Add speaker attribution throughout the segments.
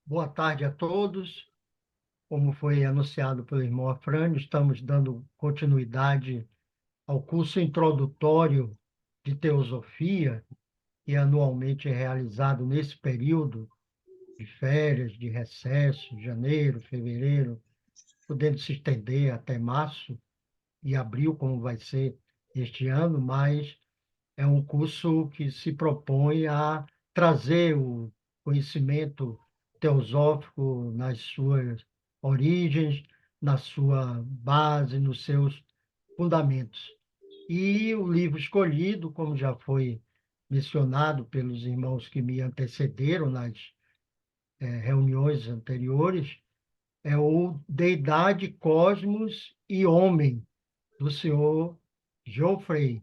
Speaker 1: Boa tarde a todos. Como foi anunciado pelo irmão Afrânio, estamos dando continuidade ao curso introdutório de teosofia, que anualmente é realizado nesse período de férias, de recesso, janeiro, fevereiro, podendo se estender até março e abril, como vai ser este ano, mas é um curso que se propõe a trazer o conhecimento teosófico nas suas origens, na sua base, nos seus fundamentos. E o livro escolhido, como já foi mencionado pelos irmãos que me antecederam nas reuniões anteriores, é o Deidade, Cosmos e Homem, do senhor Geoffrey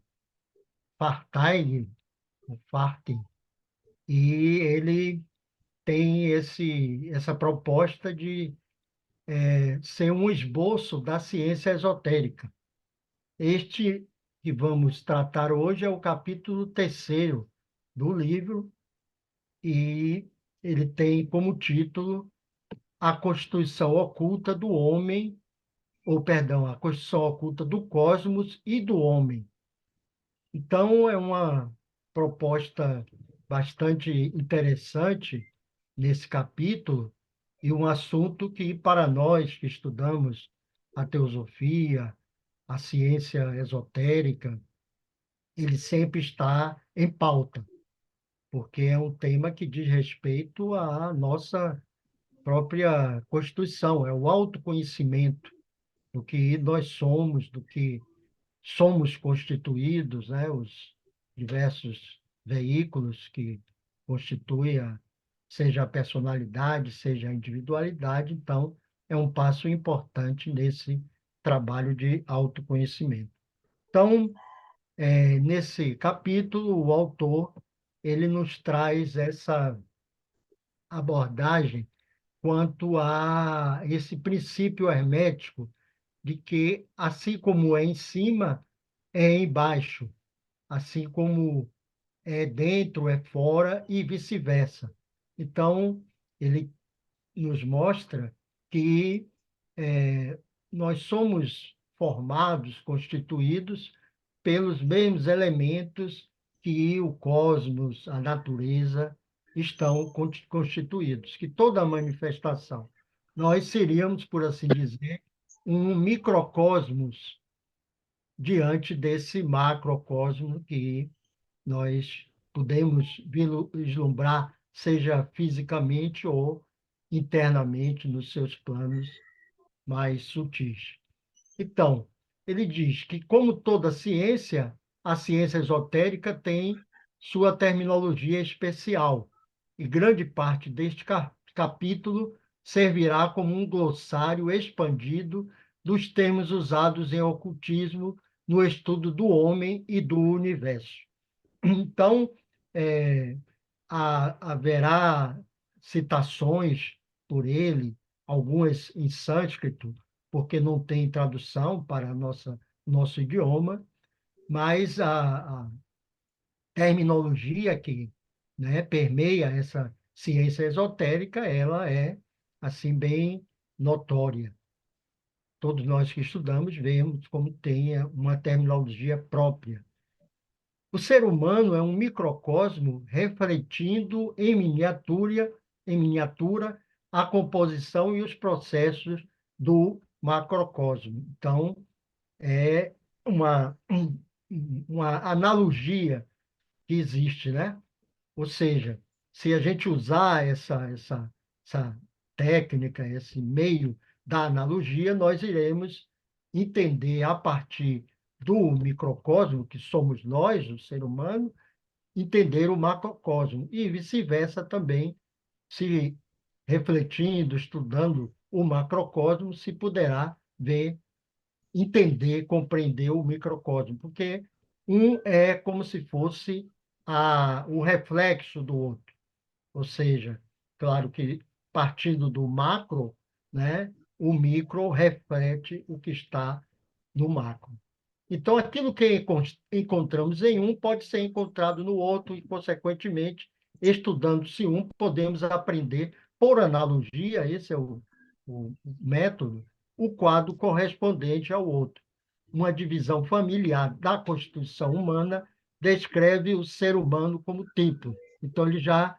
Speaker 1: Fartag, o Farting. E ele tem essa proposta de ser um esboço da ciência esotérica. Este que vamos tratar hoje é o capítulo terceiro do livro, e ele tem como título A Constituição Oculta do Homem, ou, perdão, A Constituição Oculta do Cosmos e do Homem. Então, é uma proposta bastante interessante nesse capítulo, e um assunto que, para nós que estudamos a teosofia, a ciência esotérica, ele sempre está em pauta, porque é um tema que diz respeito à nossa própria constituição, é o autoconhecimento do que nós somos, do que somos constituídos, né? Os diversos veículos que constituem seja a personalidade, seja a individualidade. Então, é um passo importante nesse trabalho de autoconhecimento. Então, nesse capítulo, o autor ele nos traz essa abordagem quanto a esse princípio hermético de que, assim como é em cima, é embaixo, assim como é dentro, é fora e vice-versa. Então, ele nos mostra que nós somos formados, constituídos pelos mesmos elementos que o cosmos, a natureza, estão constituídos, que toda manifestação. Nós seríamos, por assim dizer, um microcosmos diante desse macrocosmo que nós podemos vislumbrar, seja fisicamente ou internamente nos seus planos mais sutis. Então, ele diz que, como toda ciência, a ciência esotérica tem sua terminologia especial, e grande parte deste capítulo servirá como um glossário expandido dos termos usados em ocultismo no estudo do homem e do universo. Então, é, haverá citações por ele, algumas em sânscrito, porque não tem tradução para nosso idioma, mas a terminologia que, né, permeia essa ciência esotérica, ela é assim bem notória. Todos nós que estudamos vemos como tem uma terminologia própria. O ser humano é um microcosmo refletindo em miniatura, a composição e os processos do macrocosmo. Então, é uma, uma analogia que existe, né? Ou seja, se a gente usar essa técnica, esse meio da analogia, nós iremos entender a partir do microcosmo, que somos nós, o ser humano, entender o macrocosmo e vice-versa também, se refletindo, estudando o macrocosmo, se poderá ver, entender, compreender o microcosmo, porque um é como se fosse o reflexo do outro, ou seja, claro que partindo do macro, né, o micro reflete o que está no macro. Então, aquilo que encontramos em um pode ser encontrado no outro, e, consequentemente, estudando-se um, podemos aprender por analogia, esse é o método, o quadro correspondente ao outro. Uma divisão familiar da constituição humana descreve o ser humano como tipo. Então, ele já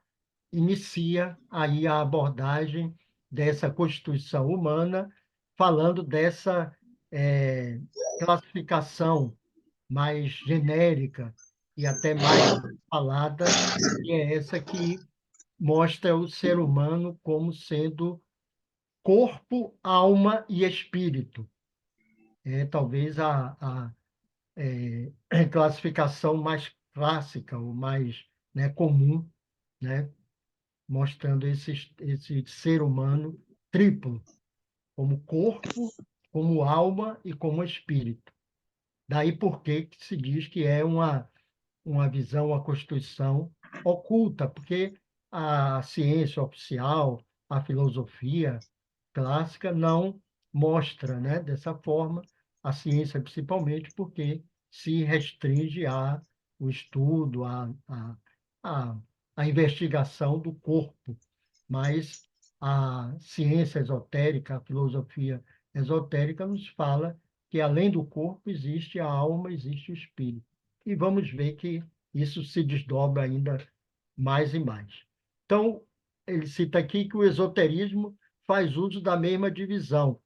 Speaker 1: inicia aí a abordagem dessa constituição humana, falando dessa classificação mais genérica e até mais falada, que é essa que mostra o ser humano como sendo corpo, alma e espírito. É talvez a classificação mais clássica, ou mais, né, comum, né, mostrando esse ser humano triplo, como corpo, como alma e como espírito. Daí por que se diz que é uma visão, uma constituição oculta, porque a ciência oficial, a filosofia clássica não mostra, né, dessa forma, a ciência principalmente porque se restringe o estudo, a, a investigação do corpo, mas a ciência esotérica, a filosofia esotérica nos fala que além do corpo existe a alma, existe o espírito. E vamos ver que isso se desdobra ainda mais e mais. Então, ele cita aqui que o esoterismo faz uso da mesma divisão,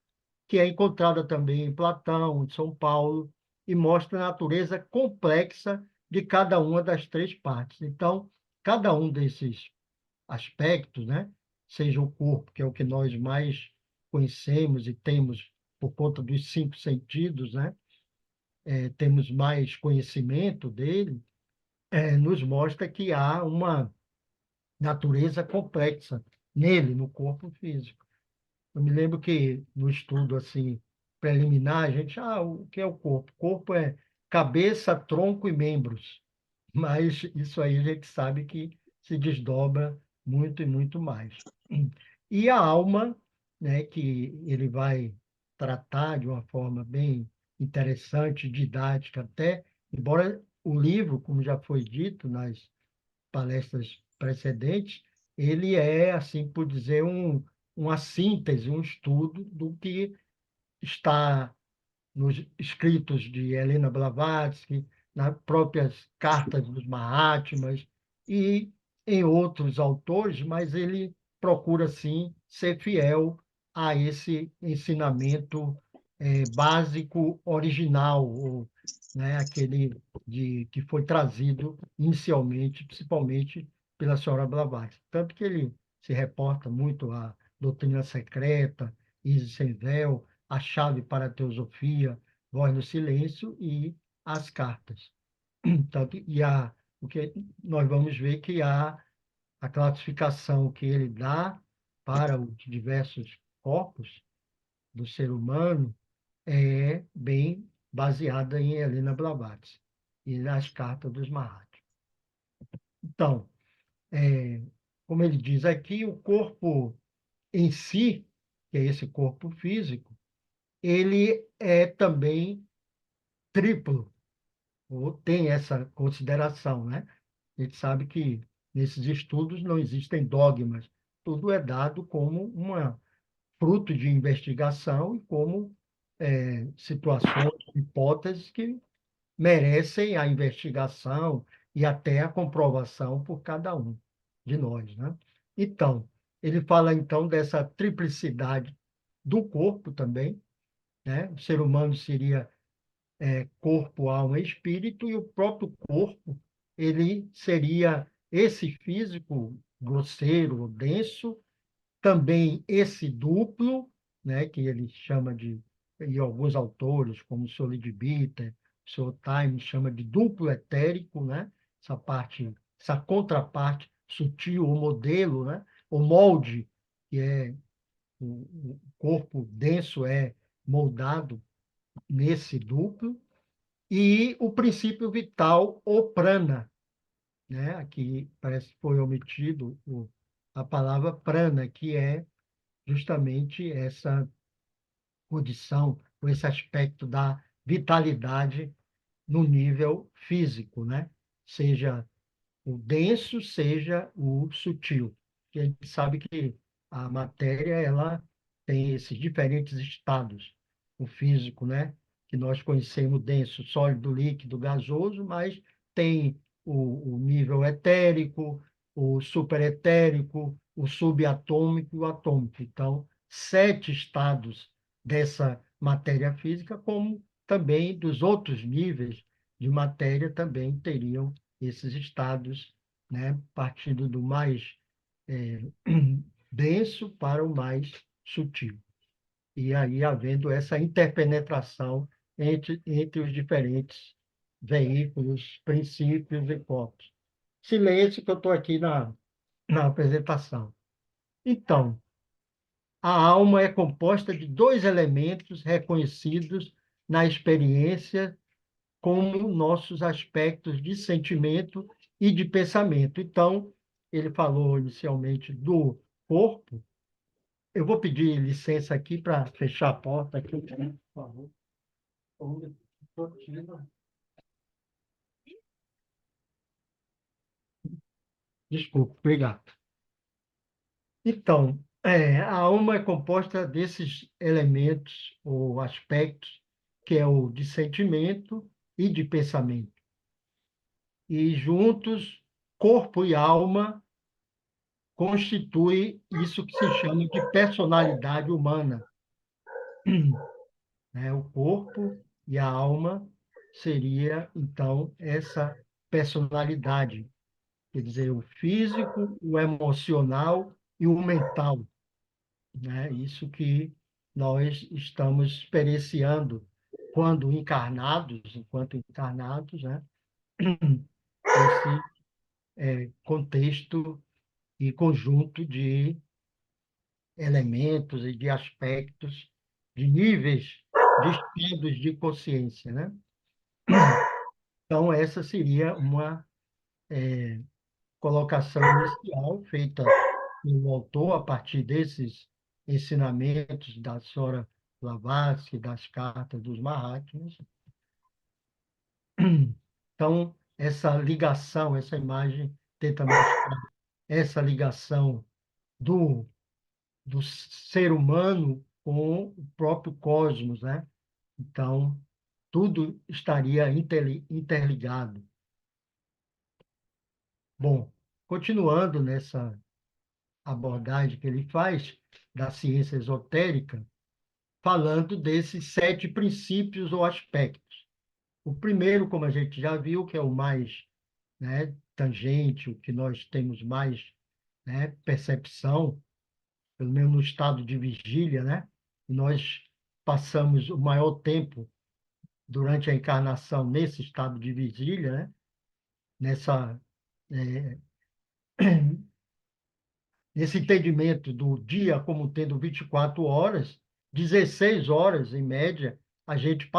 Speaker 1: que é encontrada também em Platão, em São Paulo, e mostra a natureza complexa de cada uma das três partes. Então, cada um desses aspectos, né? Seja o corpo, que é o que nós mais conhecemos e temos por conta dos cinco sentidos, né? Temos mais conhecimento dele, nos mostra que há uma natureza complexa nele, no corpo físico. Eu me lembro que no estudo assim preliminar, a gente, o que é o corpo? O corpo é cabeça, tronco e membros. Mas isso aí a gente sabe que se desdobra muito e muito mais. E a alma, né, que ele vai tratar de uma forma bem interessante, didática até, embora o livro, como já foi dito nas palestras precedentes, ele é, assim por dizer, uma síntese, um estudo do que está nos escritos de Helena Blavatsky, nas próprias cartas dos Mahatmas e em outros autores, mas ele procura, sim, ser fiel a esse ensinamento básico original, ou, né, aquele que foi trazido inicialmente, principalmente pela senhora Blavatsky. Tanto que ele se reporta muito à doutrina secreta, Isis sem véu, a chave para a teosofia, Voz no Silêncio e as cartas. Tanto, o que nós vamos ver que há a classificação que ele dá para os diversos corpos do ser humano é bem baseada em Helena Blavatsky e nas cartas dos Mahatmas. Então, é, como ele diz aqui, o corpo em si, que é esse corpo físico, ele é também triplo, ou tem essa consideração, né? A gente sabe que nesses estudos não existem dogmas, tudo é dado como uma fruto de investigação e como situações, hipóteses que merecem a investigação e até a comprovação por cada um de nós, né? Então, ele fala então dessa triplicidade do corpo também, né? O ser humano seria corpo, alma e espírito, e o próprio corpo, ele seria esse físico grosseiro, denso, também esse duplo, né, que ele chama de, e alguns autores, como o Solidbiter, o Sr. Time, chama de duplo etérico, né, essa parte, essa contraparte sutil, o modelo, né, o molde, que é o corpo denso é moldado nesse duplo, e o princípio vital, o prana, né? Aqui parece que foi omitido a palavra prana, que é justamente essa condição, ou esse aspecto da vitalidade no nível físico, né? Seja o denso, seja o sutil. Que a gente sabe que a matéria, ela tem esses diferentes estados. O físico, né? Que nós conhecemos denso, sólido, líquido, gasoso, mas tem o nível etérico, o superetérico, o subatômico e o atômico. Então, 7 estados dessa matéria física, como também dos outros níveis de matéria também teriam esses estados, né? Partindo do mais é, denso para o mais sutil. E aí havendo essa interpenetração entre os diferentes veículos, princípios e corpos. Silêncio que eu estou aqui na apresentação. Então, a alma é composta de 2 elementos reconhecidos na experiência como nossos aspectos de sentimento e de pensamento. Então, ele falou inicialmente do corpo. Eu vou pedir licença aqui para fechar a porta aqui, né, por favor. Desculpe, obrigado. Então, a alma é composta desses elementos ou aspectos, que é o de sentimento e de pensamento. E juntos, corpo e alma constituem isso que se chama de personalidade humana, né? O corpo e a alma seria, então, essa personalidade, quer dizer, o físico, o emocional e o mental, né? Isso que nós estamos experienciando quando encarnados, enquanto encarnados, né? Esse contexto e conjunto de elementos e de aspectos, de níveis, de estados de consciência, né? Então, essa seria uma colocação inicial feita pelo autor a partir desses ensinamentos da Sora Blavatsky, das cartas dos Mahatmas. Então, essa ligação, essa imagem tenta mostrar essa ligação do, do ser humano com o próprio cosmos, né? Então, tudo estaria interligado. Bom, continuando nessa abordagem que ele faz da ciência esotérica, falando desses 7 princípios ou aspectos. O primeiro, como a gente já viu, que é o mais, né, tangente, o que nós temos mais, né, percepção, pelo menos no estado de vigília, né? Nós passamos o maior tempo durante a encarnação nesse estado de vigília, né? Nessa, é, nesse entendimento do dia como tendo 24 horas, 16 horas, em média, a gente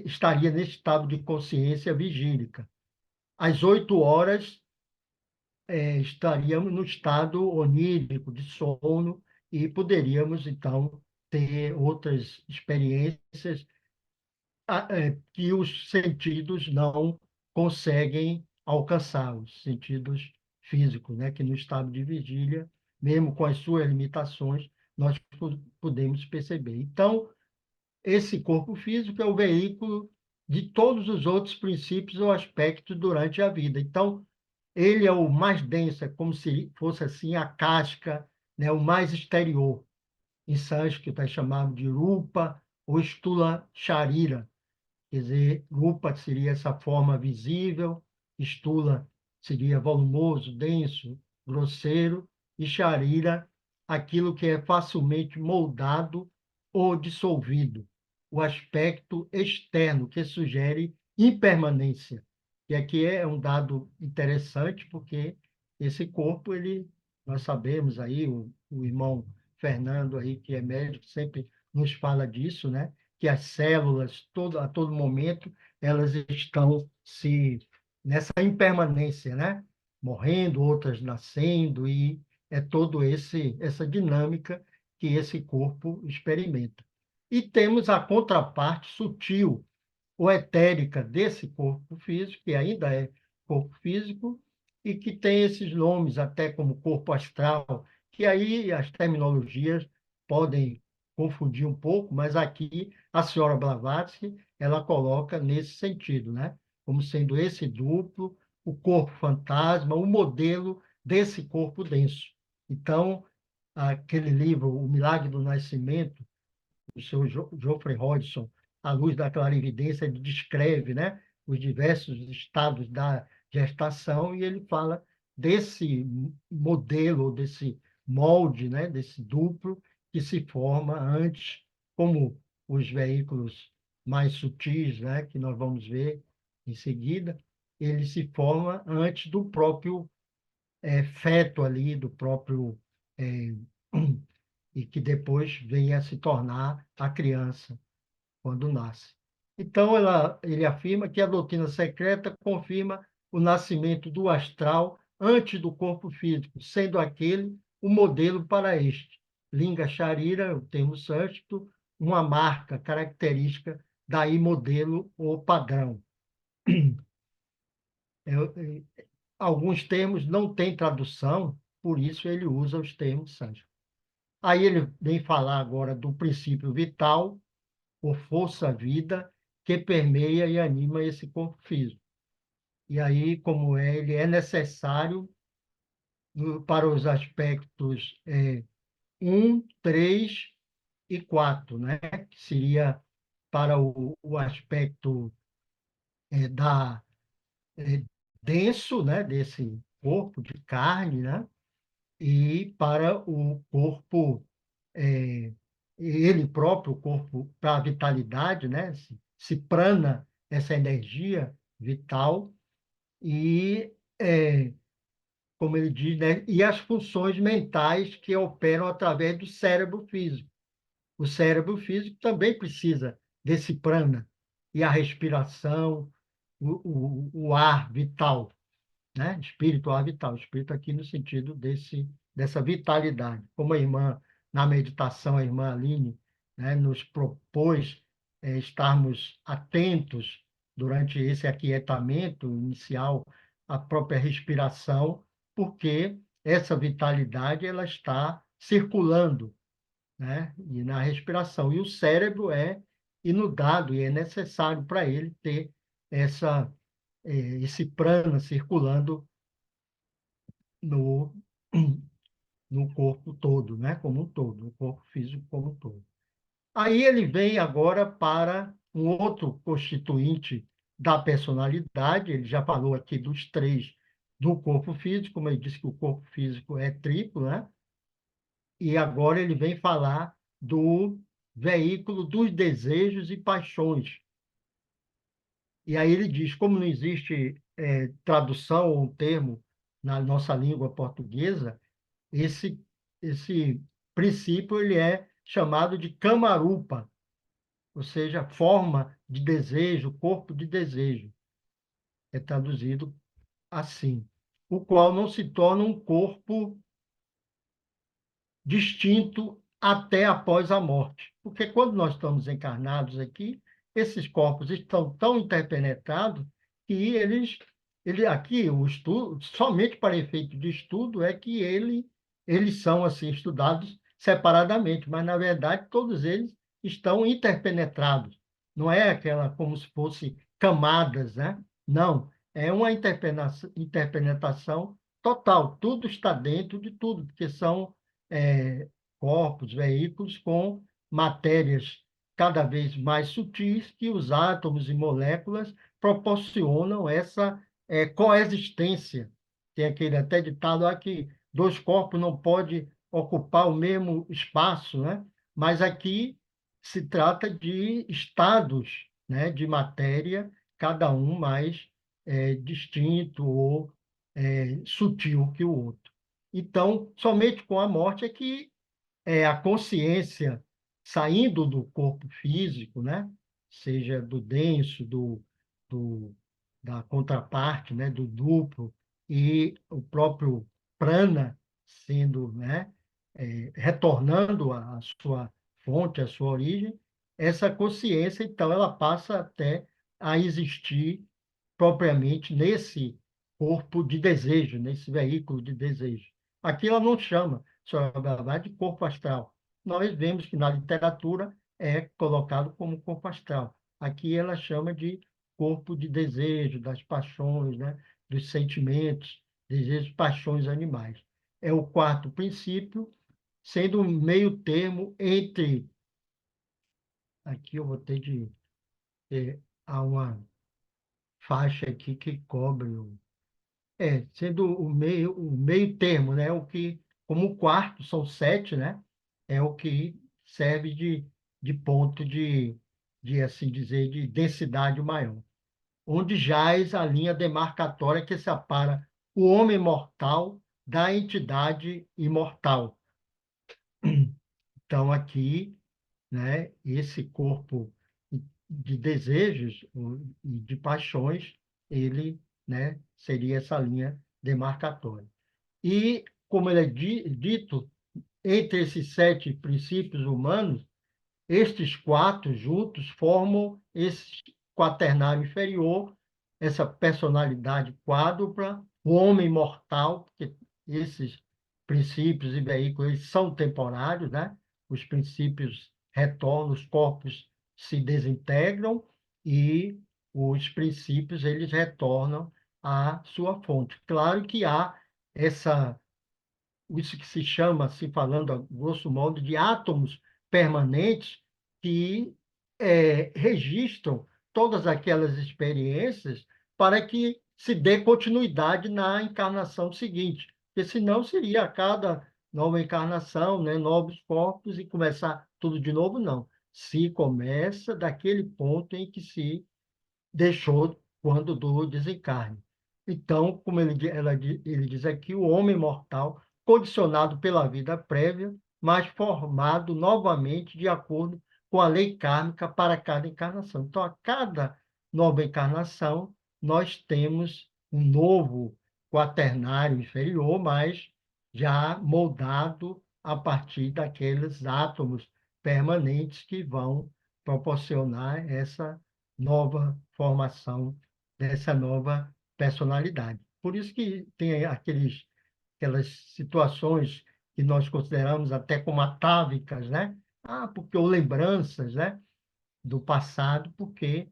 Speaker 1: estaria nesse estado de consciência vigílica. Às 8 horas, estaríamos no estado onírico, de sono, e poderíamos, então, ter outras experiências que os sentidos não conseguem alcançar, os sentidos físicos, né? Que no estado de vigília, mesmo com as suas limitações, nós podemos perceber. Então, esse corpo físico é o veículo de todos os outros princípios ou aspectos durante a vida. Então, ele é o mais denso, é como se fosse assim a casca, né? O mais exterior. Em sânscrito é chamado de rupa ou stula sharira. Quer dizer, rupa seria essa forma visível, estula seria volumoso, denso, grosseiro, e charira, aquilo que é facilmente moldado ou dissolvido. O aspecto externo, que sugere impermanência. E aqui é um dado interessante, porque esse corpo, nós sabemos aí, o irmão Fernando aí, que é médico, sempre nos fala disso, né? Que as células, a todo momento, elas estão nessa impermanência, né? Morrendo, outras nascendo, e é todo essa dinâmica que esse corpo experimenta. E temos a contraparte sutil, ou etérica desse corpo físico, que ainda é corpo físico, e que tem esses nomes, até como corpo astral, que aí as terminologias podem confundir um pouco, mas aqui a senhora Blavatsky, ela coloca nesse sentido, né? Como sendo esse duplo, o corpo fantasma, o modelo desse corpo denso. Então, aquele livro, O Milagre do Nascimento, do seu Geoffrey Hodgson, à luz da clarividência, ele descreve, né, os diversos estados da gestação e ele fala desse modelo, desse molde, né, desse duplo que se forma antes, como os veículos mais sutis, né, que nós vamos ver em seguida, ele se forma antes do próprio feto ali, do próprio é, e que depois vem a se tornar a criança quando nasce. Então, ele afirma que a doutrina secreta confirma o nascimento do astral antes do corpo físico, sendo aquele o modelo para este. Linga Charira, o termo sânscrito, uma marca característica, daí modelo ou padrão. Alguns termos não têm tradução, por isso ele usa os termos sânscritos. Aí ele vem falar agora do princípio vital, ou força-vida, que permeia e anima esse corpo físico. E aí, como ele é necessário para os aspectos 1, 3 e 4, né? Que seria para o aspecto da denso, né? Desse corpo de carne, né? E para o corpo, é, ele próprio, o corpo, para a vitalidade, né? Se prana essa energia vital e, como ele diz, né? E as funções mentais que operam através do cérebro físico. O cérebro físico também precisa desse prana e a respiração, o ar vital, né? Espiritual vital, espírito aqui no sentido dessa vitalidade. Como a irmã, na meditação, a irmã Aline, né, nos propôs estarmos atentos durante esse aquietamento inicial à própria respiração, porque essa vitalidade ela está circulando, né, e na respiração. E o cérebro é inundado e é necessário para ele ter essa, esse prana circulando no, no corpo todo, né? Como um todo, no corpo físico como um todo. Aí ele vem agora para um outro constituinte da personalidade, ele já falou aqui dos três do corpo físico, como ele disse que o corpo físico é triplo, né? E agora ele vem falar do veículo dos desejos e paixões. E aí ele diz, como não existe tradução ou um termo na nossa língua portuguesa, esse, esse princípio ele é chamado de camarupa, ou seja, forma de desejo, corpo de desejo. É traduzido assim, o qual não se torna um corpo distinto até após a morte. Porque quando nós estamos encarnados aqui, esses corpos estão tão interpenetrados que aqui o estudo, somente para efeito de estudo, é que eles são assim estudados separadamente, mas na verdade todos eles estão interpenetrados. Não é aquela como se fosse camadas, né? Não, é uma interpenetração total. Tudo está dentro de tudo, porque são corpos, veículos com matérias cada vez mais sutis que os átomos e moléculas proporcionam essa coexistência. Tem aquele até ditado aqui, dois corpos não podem ocupar o mesmo espaço, né? Mas aqui se trata de estados, né, de matéria, cada um mais distinto ou sutil que o outro. Então, somente com a morte é que a consciência saindo do corpo físico, né? Seja do denso, do, da contraparte, né? Do duplo, e o próprio prana sendo, né? Retornando à sua fonte, à sua origem, essa consciência, então, ela passa até a existir propriamente nesse corpo de desejo, nesse veículo de desejo. Aqui ela não chama, de corpo astral. Nós vemos que na literatura é colocado como corpo astral. Aqui ela chama de corpo de desejo, das paixões, né? Dos sentimentos, desejos, paixões animais. É o quarto princípio, sendo um meio termo entre. Aqui eu vou ter de. Há uma faixa aqui que cobre sendo o meio termo, né? O que, como o quarto são sete, né? É o que serve de ponto de assim dizer, de densidade maior. Onde jaz a linha demarcatória que separa o homem mortal da entidade imortal. Então, aqui, né, esse corpo de desejos e de paixões, ele, né, seria essa linha demarcatória. E, como ele é dito, entre esses sete princípios humanos, estes quatro juntos formam esse quaternário inferior, essa personalidade quádrupla, o homem mortal, porque esses princípios e veículos eles são temporários, né? Os princípios retornam, os corpos se desintegram e os princípios eles retornam à sua fonte. Claro que há essa isso que se chama, se falando a grosso modo, de átomos permanentes que registram todas aquelas experiências para que se dê continuidade na encarnação seguinte, porque senão seria a cada nova encarnação, né, novos corpos e começar tudo de novo, não. Se começa daquele ponto em que se deixou quando do desencarne. Então, como ele diz aqui, o homem mortal, condicionado pela vida prévia, mas formado novamente de acordo com a lei kármica para cada encarnação. Então, a cada nova encarnação, nós temos um novo quaternário inferior, mas já moldado a partir daqueles átomos permanentes que vão proporcionar essa nova formação dessa nova personalidade. Por isso que tem aquelas situações que nós consideramos até como atávicas, né? Ah, porque ou lembranças, né, do passado, porque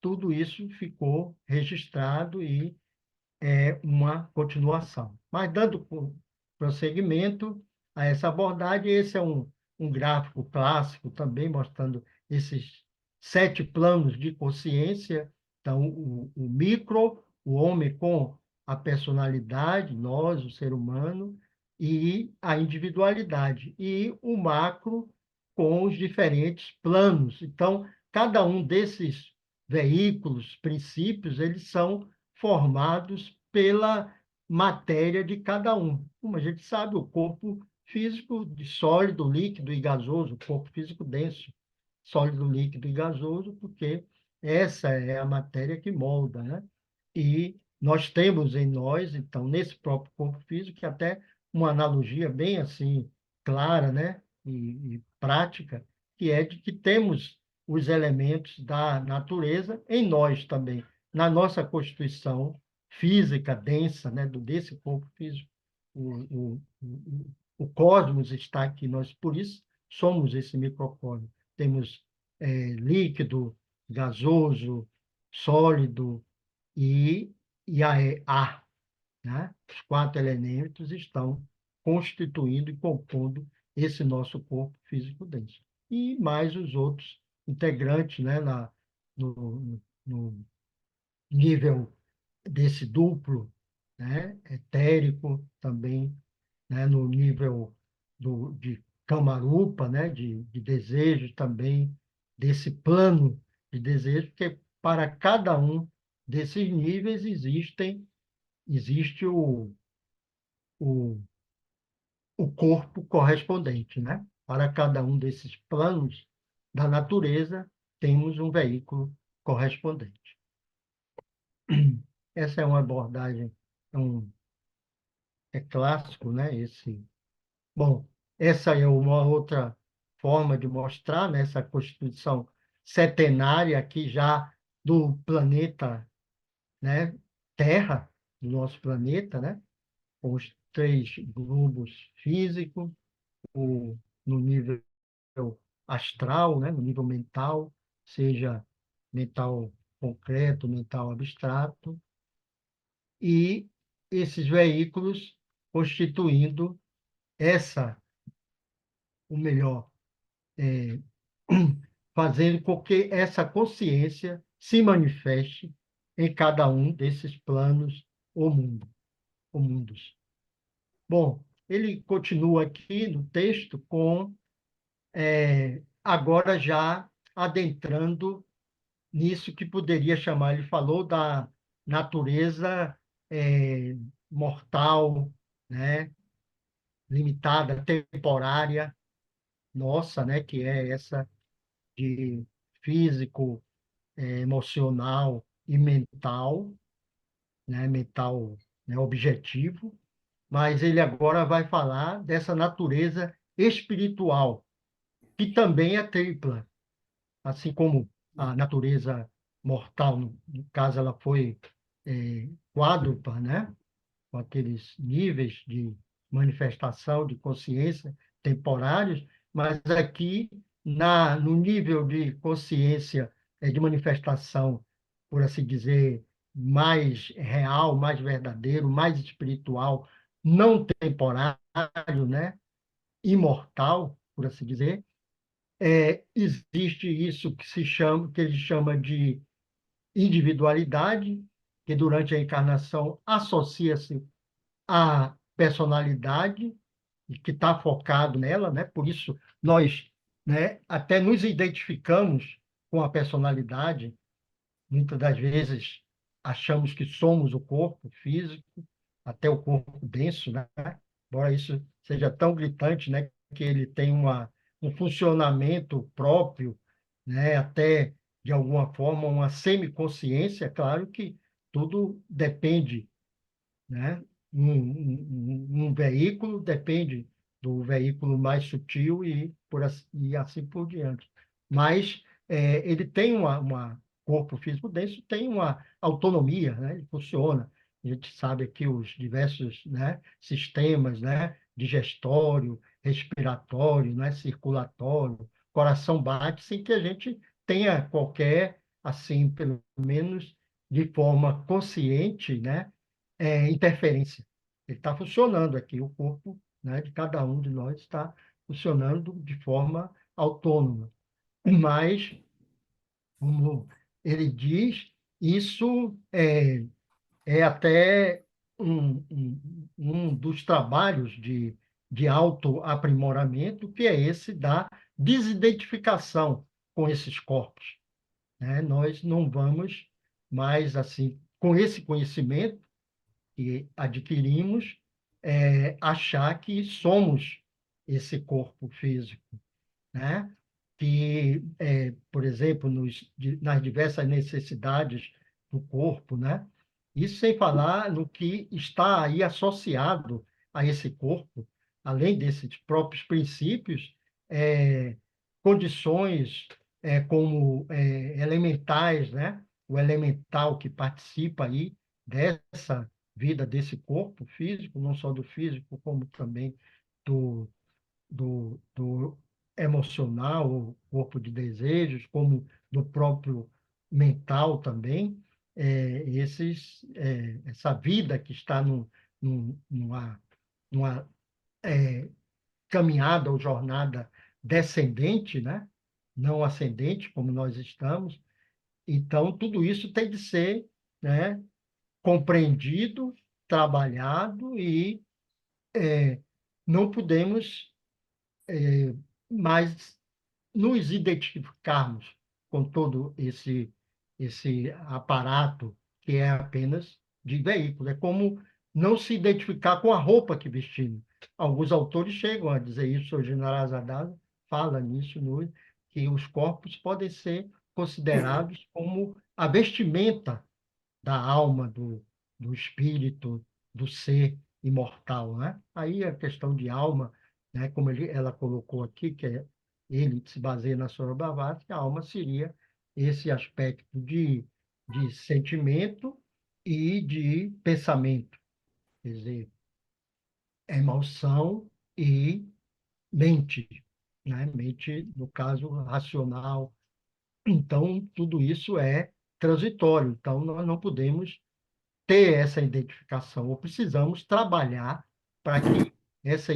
Speaker 1: tudo isso ficou registrado e uma continuação. Mas, dando prosseguimento a essa abordagem, esse é um gráfico clássico também, mostrando esses sete planos de consciência. Então, o micro, o homem com a personalidade, nós, o ser humano, e a individualidade. E o macro com os diferentes planos. Então, cada um desses veículos, princípios, eles são formados pela matéria de cada um. Como a gente sabe, o corpo físico de sólido, líquido e gasoso, o corpo físico denso, sólido, líquido e gasoso, porque essa é a matéria que molda, né? E nós temos em nós, então, nesse próprio corpo físico, que até uma analogia bem assim clara, né? E prática, que é de que temos os elementos da natureza em nós também na nossa constituição física densa, né, desse corpo físico, o cosmos está aqui, nós por isso somos esse microcosmos. Temos líquido, gasoso, sólido e, ar, né? Os quatro elementos estão constituindo e compondo esse nosso corpo físico denso. E mais os outros integrantes, né, no nível desse duplo, né, etérico também, né, no nível de Kamarupa, né, de desejo também, desse plano de desejo, porque para cada um desses níveis existe o, o corpo correspondente, né? Para cada um desses planos da natureza, temos um veículo correspondente. Essa é uma abordagem, um, é clássico, né? Bom, essa é uma outra forma de mostrar, né, essa constituição setenária aqui já do planeta, né, Terra, do nosso planeta, né, três globos físicos, no nível astral, né, no nível mental, seja mental concreto, mental abstrato, e esses veículos constituindo essa, o melhor, é, fazendo com que essa consciência se manifeste em cada um desses planos ou mundos. Bom, ele continua aqui no texto com, agora já adentrando nisso que poderia chamar, ele falou da natureza é, mortal, né, limitada, temporária, nossa, né, que é essa de físico, emocional e mental, né, mental, né, objetivo, mas ele agora vai falar dessa natureza espiritual, que também é tripla, assim como a natureza mortal, no caso, ela foi quádrupla, né? Com aqueles níveis de manifestação de consciência temporários, mas aqui, no nível de consciência, de manifestação, por assim dizer, mais real, mais verdadeiro, mais espiritual, não temporário, né? Imortal, por assim dizer, existe isso que ele chama de individualidade, que durante a encarnação associa-se à personalidade e que está focado nela, né? Por isso nós, né, até nos identificamos com a personalidade. Muitas das vezes achamos que somos o corpo físico, até o corpo denso, né? Embora isso seja tão gritante, né, que ele tem um funcionamento próprio, né, até de alguma forma uma semiconsciência, claro que tudo depende, né? Um veículo depende do veículo mais sutil e assim por diante. Mas ele tem corpo físico denso, tem uma autonomia, né? Ele funciona. A gente sabe aqui os diversos, né, sistemas, né, digestório, respiratório, né, circulatório, coração bate sem que a gente tenha qualquer, assim, pelo menos de forma consciente, né, interferência. Ele está funcionando aqui, o corpo, né, de cada um de nós está funcionando de forma autônoma. Mas, como ele diz, isso é até um dos trabalhos de autoaprimoramento, que é esse da desidentificação com esses corpos, né? Nós não vamos mais, assim, com esse conhecimento que adquirimos, achar que somos esse corpo físico, né? Que, por exemplo, nas diversas necessidades do corpo, né? Isso sem falar no que está aí associado a esse corpo, além desses próprios princípios, é, condições como elementais, né? O elemental que participa aí dessa vida desse corpo físico, não só do físico, como também do do emocional, o corpo de desejos, como do próprio mental também, essa vida que está numa caminhada ou jornada descendente, né? Não ascendente, como nós estamos. Então, tudo isso tem de ser, né, compreendido, trabalhado e não podemos mais nos identificarmos com todo esse aparato que é apenas de veículo. É como não se identificar com a roupa que vestimos. Alguns autores chegam a dizer isso, o general Azadad fala nisso, que os corpos podem ser considerados como a vestimenta da alma, do espírito, do ser imortal, né? Aí a questão de alma, né, como ela colocou aqui, ele se baseia na Sora Blavatsky, a alma seria esse aspecto de sentimento e de pensamento. Quer dizer, emoção e mente, né? Mente, no caso, racional. Então, tudo isso é transitório. Então, nós não podemos ter essa identificação, ou precisamos trabalhar para que essa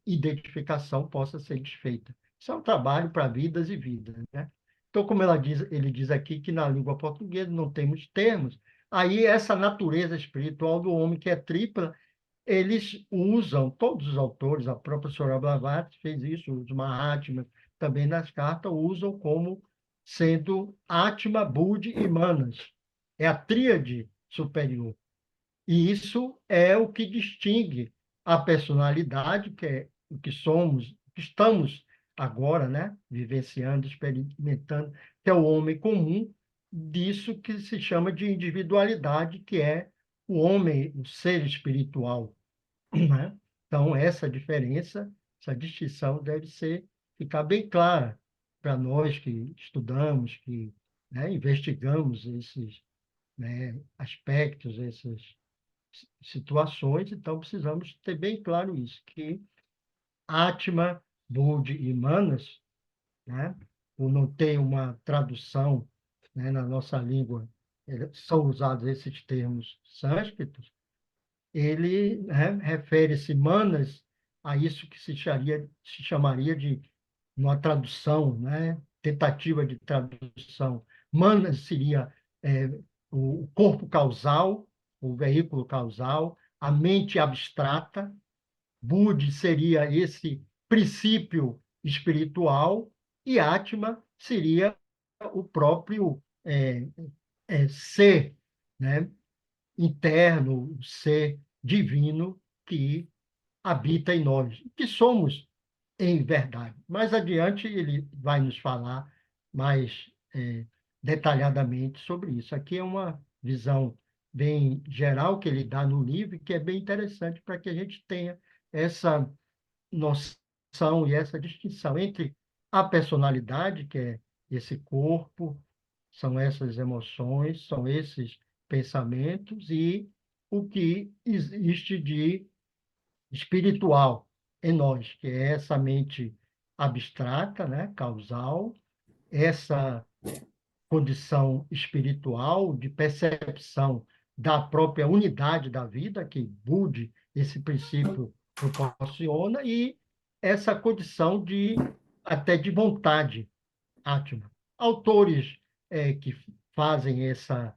Speaker 1: identificação possa ser desfeita. Isso é um trabalho para vidas e vidas, né? Então, como ele diz aqui que na língua portuguesa não temos termos, aí essa natureza espiritual do homem que é tripla, eles usam, todos os autores, a própria Soraya Blavatsky fez isso, os Mahatmas, também nas cartas, usam como sendo Atma, Budi e Manas. É a tríade superior. E isso é o que distingue a personalidade, que é o que somos, que estamos agora, né, vivenciando, experimentando, que é o homem comum, disso que se chama de individualidade, que é o homem, o ser espiritual, né? Então, essa diferença, essa distinção deve ficar bem clara para nós que estudamos, que, né, investigamos esses, né, aspectos, essas situações, então precisamos ter bem claro isso, que Atma, Budi e Manas, né, por não ter uma tradução, né, na nossa língua, são usados esses termos sânscritos, ele, né, refere-se Manas a isso que se chamaria de uma tradução, né, tentativa de tradução. Manas seria é, o corpo causal, o veículo causal, a mente abstrata. Budi seria esse princípio espiritual e Atma seria o próprio ser, né, interno, o ser divino que habita em nós, que somos em verdade. Mais adiante ele vai nos falar mais detalhadamente sobre isso. Aqui é uma visão bem geral que ele dá no livro, que é bem interessante para que a gente tenha essa noção e essa distinção entre a personalidade, que é esse corpo, são essas emoções, são esses pensamentos, e o que existe de espiritual em nós, que é essa mente abstrata, né, causal, essa condição espiritual de percepção da própria unidade da vida, que Budi, esse princípio, proporciona, e essa condição de até de vontade, Atma. Autores que fazem essa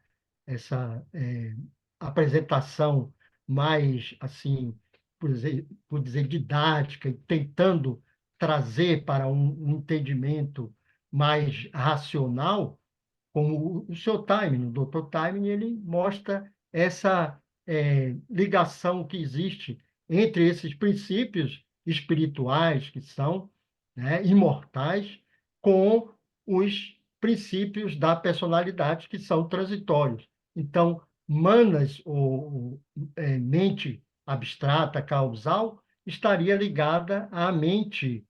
Speaker 1: apresentação mais, assim, por dizer, didática, e tentando trazer para um entendimento mais racional, como o seu Time, o Dr. Time, ele mostra essa ligação que existe entre esses princípios espirituais, que são, né, imortais, com os princípios da personalidade, que são transitórios. Então, manas, ou mente abstrata, causal, estaria ligada à mente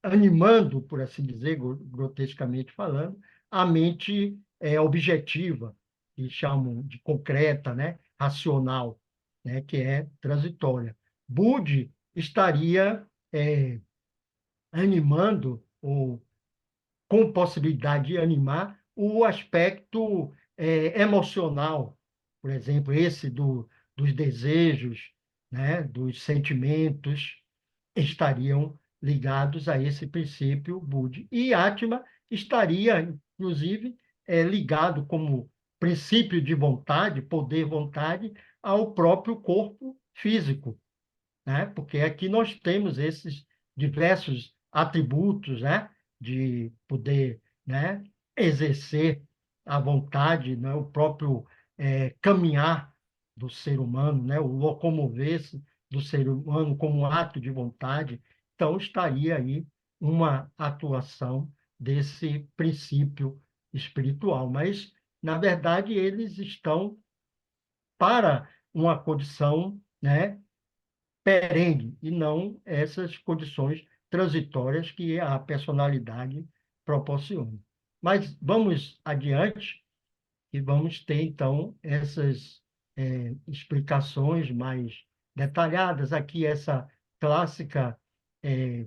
Speaker 1: animando, por assim dizer, grotescamente falando, a mente objetiva, que chamam de concreta, né? Racional, né? Que é transitória. Budi estaria animando, ou com possibilidade de animar, o aspecto emocional, por exemplo, esse dos desejos, né? Dos sentimentos, estariam ligados a esse princípio Budi. E Atma estaria, inclusive, ligado como princípio de vontade, poder-vontade, ao próprio corpo físico, né? Porque aqui nós temos esses diversos atributos, né? De poder, né, exercer a vontade, né? O próprio caminhar do ser humano, né? O locomover-se do ser humano como um ato de vontade. Então, estaria aí uma atuação desse princípio espiritual. Mas, na verdade, eles estão para uma condição, né, perene, e não essas condições transitórias que a personalidade proporciona. Mas vamos adiante e vamos ter, então, essas explicações mais detalhadas. Aqui essa clássica é,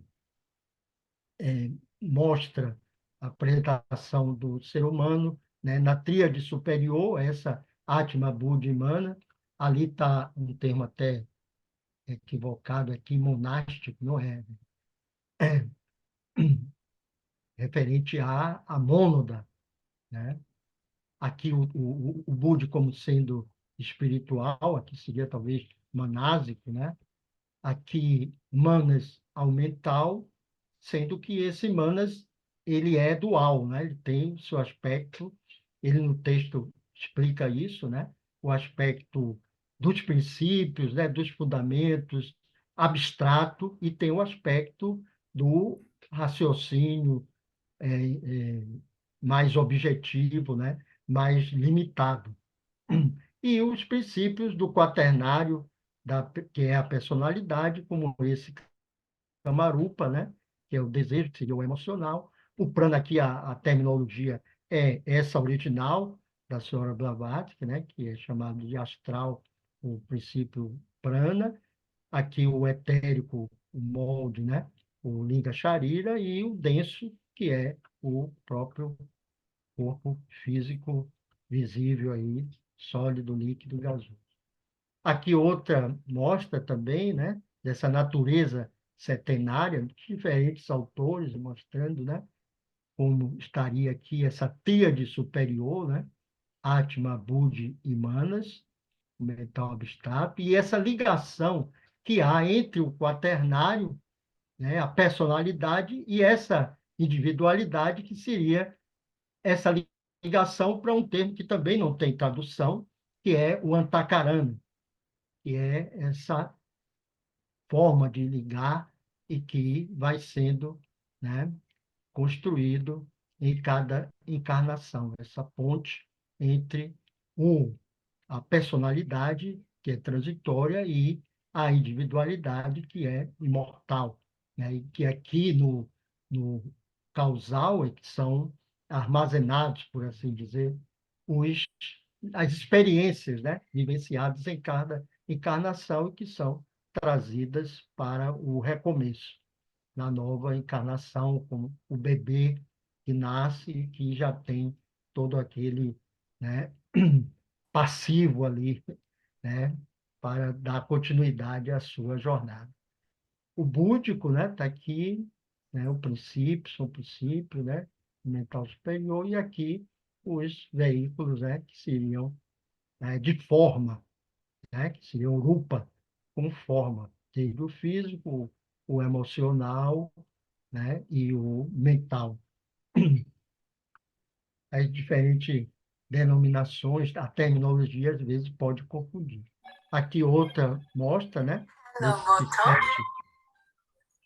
Speaker 1: mostra a apresentação do ser humano, né, na tríade superior, essa Atma, Buddha e Mana. Ali está um termo até equivocado aqui, monástico, não é? É referente à mônada, né? Aqui o Budi como sendo espiritual, aqui seria talvez manásico, né? Aqui Manas ao mental, sendo que esse Manas ele é dual, né? Ele tem o seu aspecto, ele no texto explica isso, né? O aspecto dos princípios, né? Dos fundamentos, abstrato, e tem o aspecto do raciocínio mais objetivo, né? Mais limitado. E os princípios do quaternário, que é a personalidade, como esse Kamarupa, né? Que é o desejo, que seria o emocional. O prana aqui, a terminologia é essa original da senhora Blavatsky, né? Que é chamado de astral, o princípio prana. Aqui o etérico, o molde, né? O linga charira, e o denso, que é o próprio corpo físico visível aí, sólido, líquido, gasoso. Aqui outra mostra também, né, dessa natureza setenária, diferentes autores mostrando, né, como estaria aqui essa tríade superior, né, Atma, Budi e Manas, o mental abstrato, e essa ligação que há entre o quaternário, né, a personalidade e essa individualidade, que seria essa ligação para um termo que também não tem tradução, que é o antacarana, que é essa forma de ligar e que vai sendo, né, construído em cada encarnação, essa ponte entre a personalidade, que é transitória, e a individualidade, que é imortal, né? E que aqui no causal é que são armazenados, por assim dizer, os, as experiências, né? Vivenciadas em cada encarnação e que são trazidas para o recomeço, na nova encarnação, como o bebê que nasce e que já tem todo aquele, né, passivo ali, né, para dar continuidade à sua jornada. O búdico, né, está aqui, né, o princípio, são princípios, né, mental superior, e aqui os veículos, né, que seriam, né, de forma, né, que seriam rupa, com forma, desde o físico, o emocional, né, e o mental. As diferentes denominações, a terminologia às vezes pode confundir. Aqui outra mostra, né,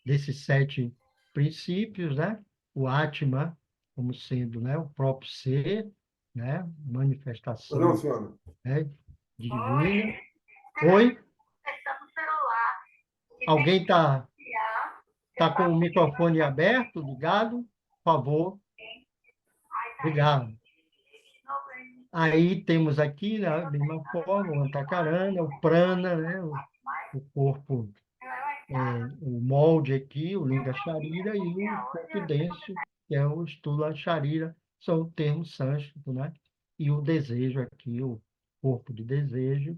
Speaker 1: desses sete princípios, né, o Atma como sendo, né, o próprio ser, né,
Speaker 2: Não,
Speaker 1: manifestação,
Speaker 2: senhora.
Speaker 1: né, divina. Oi? Alguém tá com o microfone aberto, ligado? Por favor. Obrigado. Aí temos aqui, né, da mesma forma, o Antakarana, o Prana, né, o corpo, o molde aqui, o Linga Charira, e o corpo denso, que é o Stula Charira, são termos sânscritos, né? E o desejo aqui, o corpo de desejo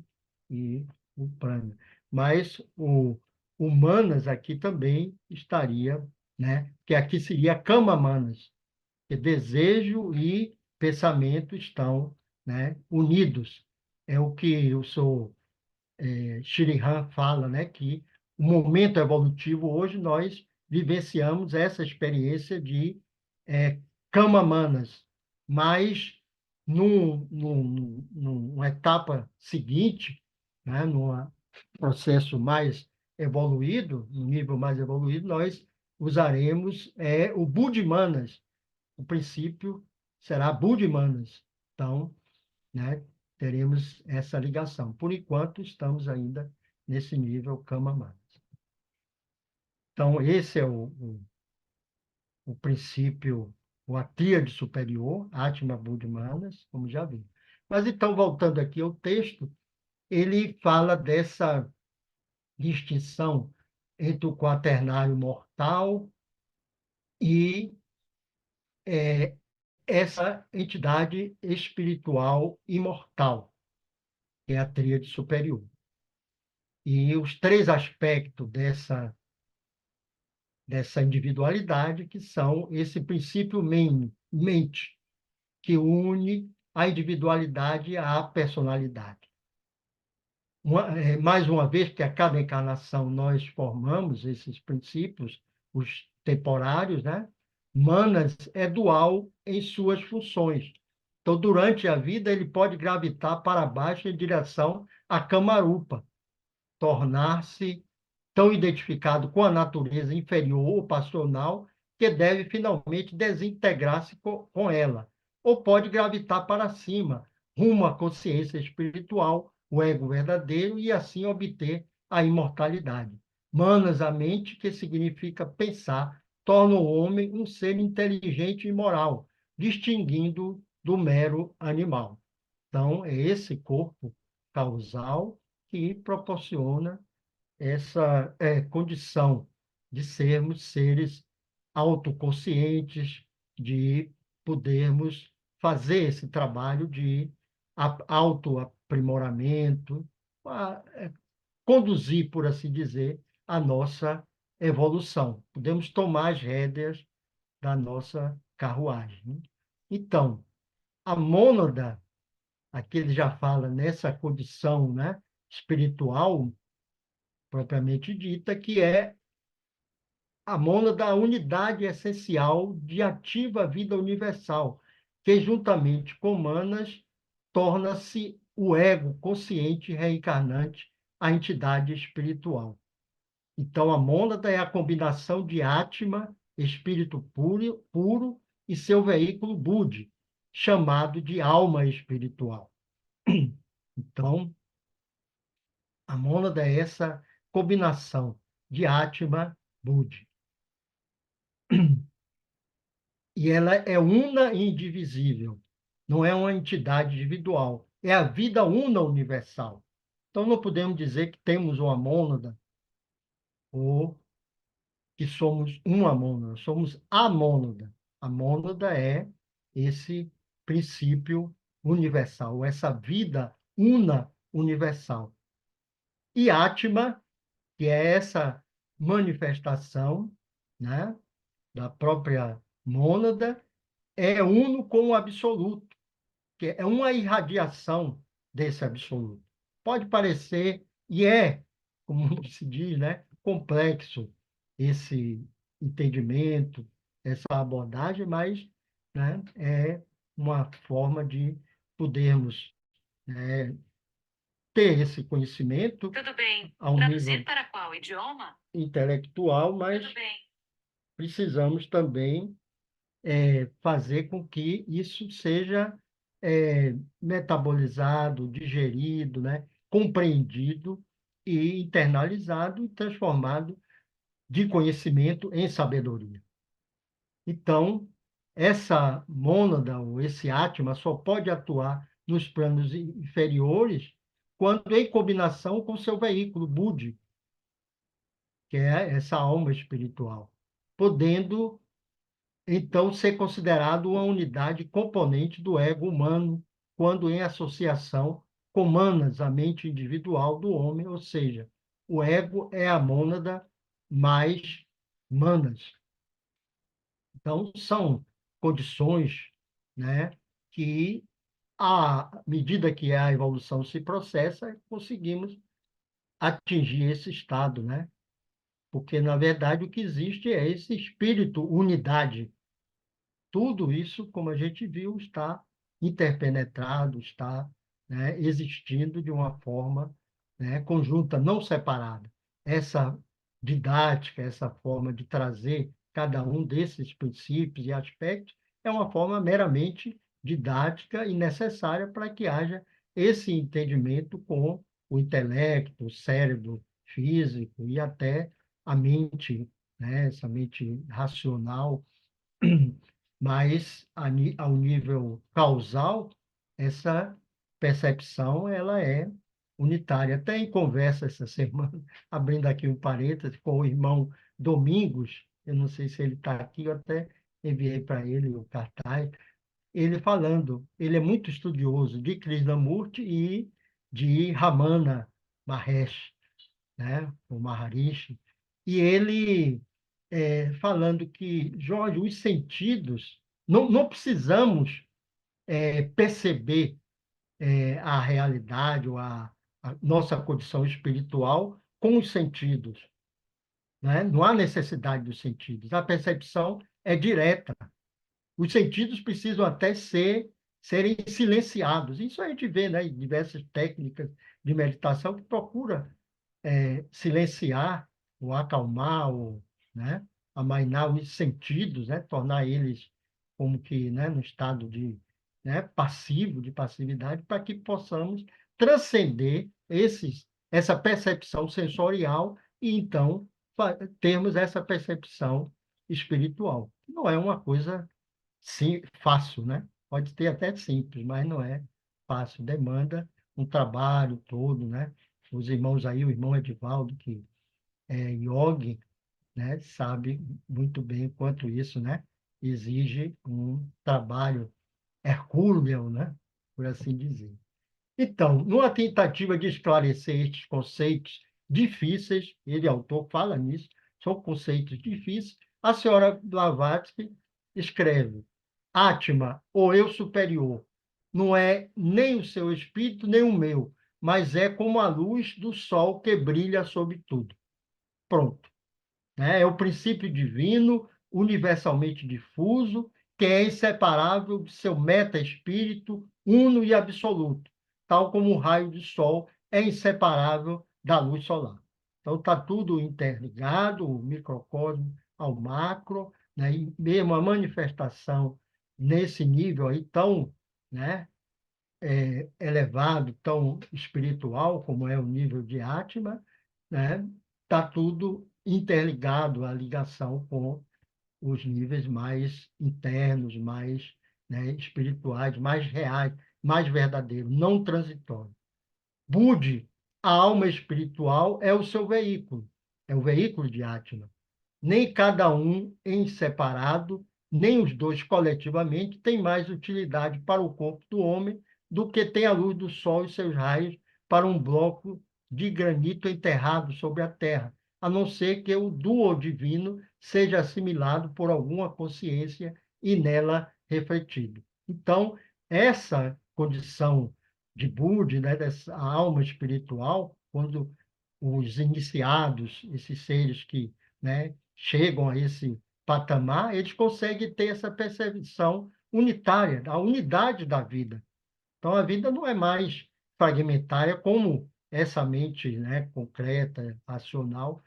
Speaker 1: e o Prana. Mas o Manas aqui também estaria, né? Que aqui seria Kama Manas, que desejo e pensamento estão, né, unidos. É o que o senhor Shriram fala, né, que o momento evolutivo hoje nós vivenciamos essa experiência de kama manas, mas numa etapa seguinte, né, num processo mais evoluído, num nível mais evoluído, nós usaremos o Buddhimanas, o princípio será Buddhimanas. Então, né, teremos essa ligação. Por enquanto, estamos ainda nesse nível Kama-Manas. Então, esse é o princípio, a tríade superior, Atma, Buddha e Manas, como já vimos. Mas então, voltando aqui ao texto, ele fala dessa distinção entre o quaternário mortal e essa entidade espiritual imortal, que é a tríade superior. E os três aspectos dessa individualidade, que são esse princípio mente, que une a individualidade à personalidade. Mais uma vez que a cada encarnação nós formamos esses princípios, os temporários, né? Manas é dual em suas funções. Então, durante a vida, ele pode gravitar para baixo em direção à Kamarupa, tornar-se tão identificado com a natureza inferior ou passional que deve finalmente desintegrar-se com ela. Ou pode gravitar para cima, rumo à consciência espiritual, o ego verdadeiro, e assim obter a imortalidade. Manas, a mente, que significa pensar, torna o homem um ser inteligente e moral, distinguindo do mero animal. Então, é esse corpo causal que proporciona essa condição de sermos seres autoconscientes, de podermos fazer esse trabalho de autoaprimoramento, conduzir, por assim dizer, a nossa evolução. Podemos tomar as rédeas da nossa carruagem, né? Então, a mônada, aqui ele já fala nessa condição, né, espiritual, propriamente dita, que é a mônada da unidade essencial de ativa vida universal, que juntamente com Manas torna-se o ego consciente reencarnante, a entidade espiritual. Então, a mônada é a combinação de Atma, espírito puro, e seu veículo Budi, chamado de alma espiritual. Então, a mônada é essa combinação de Atma, Budi. E ela é una e indivisível, não é uma entidade individual, é a vida una universal. Então, não podemos dizer que temos uma mônada ou que somos uma mônada, somos a mônada. A mônada é esse princípio universal, essa vida una universal. E Atma, que é essa manifestação, né, da própria mônada, é uno com o absoluto, que é uma irradiação desse absoluto. Pode parecer, e é, como se diz, né, complexo esse entendimento, essa abordagem, mas, né, é uma forma de podermos, né, ter esse conhecimento. Tudo bem. Ao traduzir nível para qual idioma? Intelectual, mas precisamos também fazer com que isso seja metabolizado, digerido, né? Compreendido e internalizado e transformado de conhecimento em sabedoria. Então, essa mônada, ou esse átma, só pode atuar nos planos inferiores quando em combinação com seu veículo, Budi, que é essa alma espiritual, podendo então ser considerado uma unidade componente do ego humano, quando em associação com manas, a mente individual do homem, ou seja, o ego é a mônada mais manas. Então, são condições, né, que, à medida que a evolução se processa, conseguimos atingir esse estado, né? Porque, na verdade, o que existe é esse espírito unidade. Tudo isso, como a gente viu, está interpenetrado, está, né, existindo de uma forma, né, conjunta, não separada. Essa didática, essa forma de trazer cada um desses princípios e aspectos é uma forma meramente didática e necessária para que haja esse entendimento com o intelecto, o cérebro físico e até a mente, né, essa mente racional, mas ao nível causal, essa percepção ela é unitária. Até em conversa essa semana, abrindo aqui um parênteses, com o irmão Domingos, eu não sei se ele está aqui, eu até enviei para ele o cartaz, ele falando, ele é muito estudioso de Krishnamurti e de Ramana Mahesh, né, o Maharishi, e ele falando que, Jorge, os sentidos, não precisamos perceber a realidade ou a nossa condição espiritual com os sentidos, né? Não há necessidade dos sentidos. A percepção é direta. Os sentidos precisam até serem silenciados. Isso a gente vê, né, em diversas técnicas de meditação que procura silenciar ou acalmar ou, né, amainar os sentidos, né, tornar eles como que, né, no estado de, né, passivo, de passividade, para que possamos transcender essa percepção sensorial e então termos essa percepção espiritual. Não é uma coisa fácil, né? Pode ter até simples, mas não é fácil. Demanda um trabalho todo, né? Os irmãos aí, o irmão Edivaldo, que é yogi, né? Sabe muito bem o quanto isso, né? Exige um trabalho hercúleo, né? Por assim dizer. Então, numa tentativa de esclarecer estes conceitos difíceis, ele, autor, fala nisso, são conceitos difíceis, a senhora Blavatsky escreve: Atma, ou eu superior, não é nem o seu espírito, nem o meu, mas é como a luz do sol que brilha sobre tudo. Pronto, né? É o princípio divino, universalmente difuso, que é inseparável de seu meta-espírito uno e absoluto, tal como o raio de sol é inseparável da luz solar. Então, está tudo interligado, o microcosmo ao macro, né? E mesmo a manifestação nesse nível aí tão, né, elevado, tão espiritual, como é o nível de Atma, né? Está tudo interligado, a ligação com os níveis mais internos, mais, né, espirituais, mais reais, mais verdadeiros, não transitórios. Budi, a alma espiritual, é o seu veículo, é o veículo de Atma. Nem cada um em separado, nem os dois coletivamente, tem mais utilidade para o corpo do homem do que tem a luz do sol e seus raios para um bloco de granito enterrado sobre a terra, a não ser que o duo divino seja assimilado por alguma consciência e nela refletido. Então, essa condição de Budi, né, dessa alma espiritual, quando os iniciados, esses seres que, né, chegam a esse patamar, eles conseguem ter essa percepção unitária, a unidade da vida. Então, a vida não é mais fragmentária como essa mente, né, concreta, racional,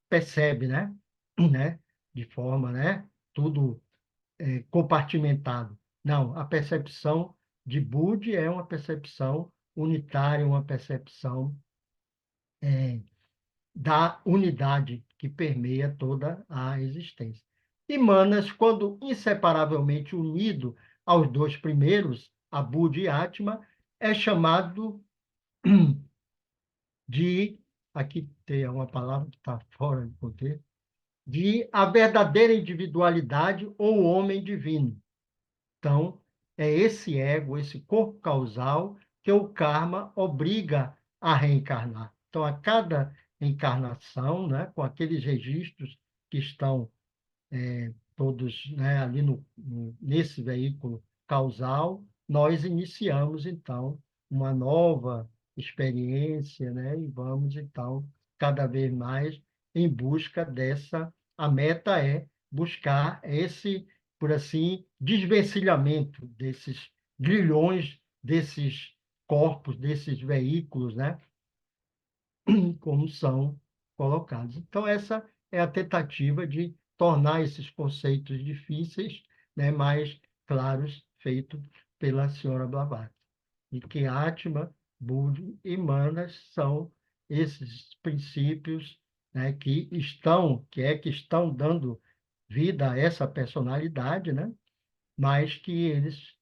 Speaker 1: percebe, né? Né? De forma, né? Tudo compartimentado. Não, a percepção de Budi é uma percepção unitária, uma percepção da unidade que permeia toda a existência. E Manas, quando inseparavelmente unido aos dois primeiros, a Budi e Atma, é chamado de, aqui tem uma palavra que está fora de contexto, de a verdadeira individualidade ou homem divino. Então, é esse ego, esse corpo causal, que o karma obriga a reencarnar. Então, a cada encarnação, né, com aqueles registros que estão todos, né, ali nesse veículo causal, nós iniciamos, então, uma nova experiência, né, e vamos, então, cada vez mais em busca dessa. A meta é buscar esse, por assim, desvencilhamento desses grilhões, desses corpos, desses veículos, né, como são colocados. Então, essa é a tentativa de tornar esses conceitos difíceis, né, mais claros, feito pela senhora Blavatsky. E que Atma, Budi e Manas são esses princípios, né, que estão dando vida a essa personalidade, né, mas que eles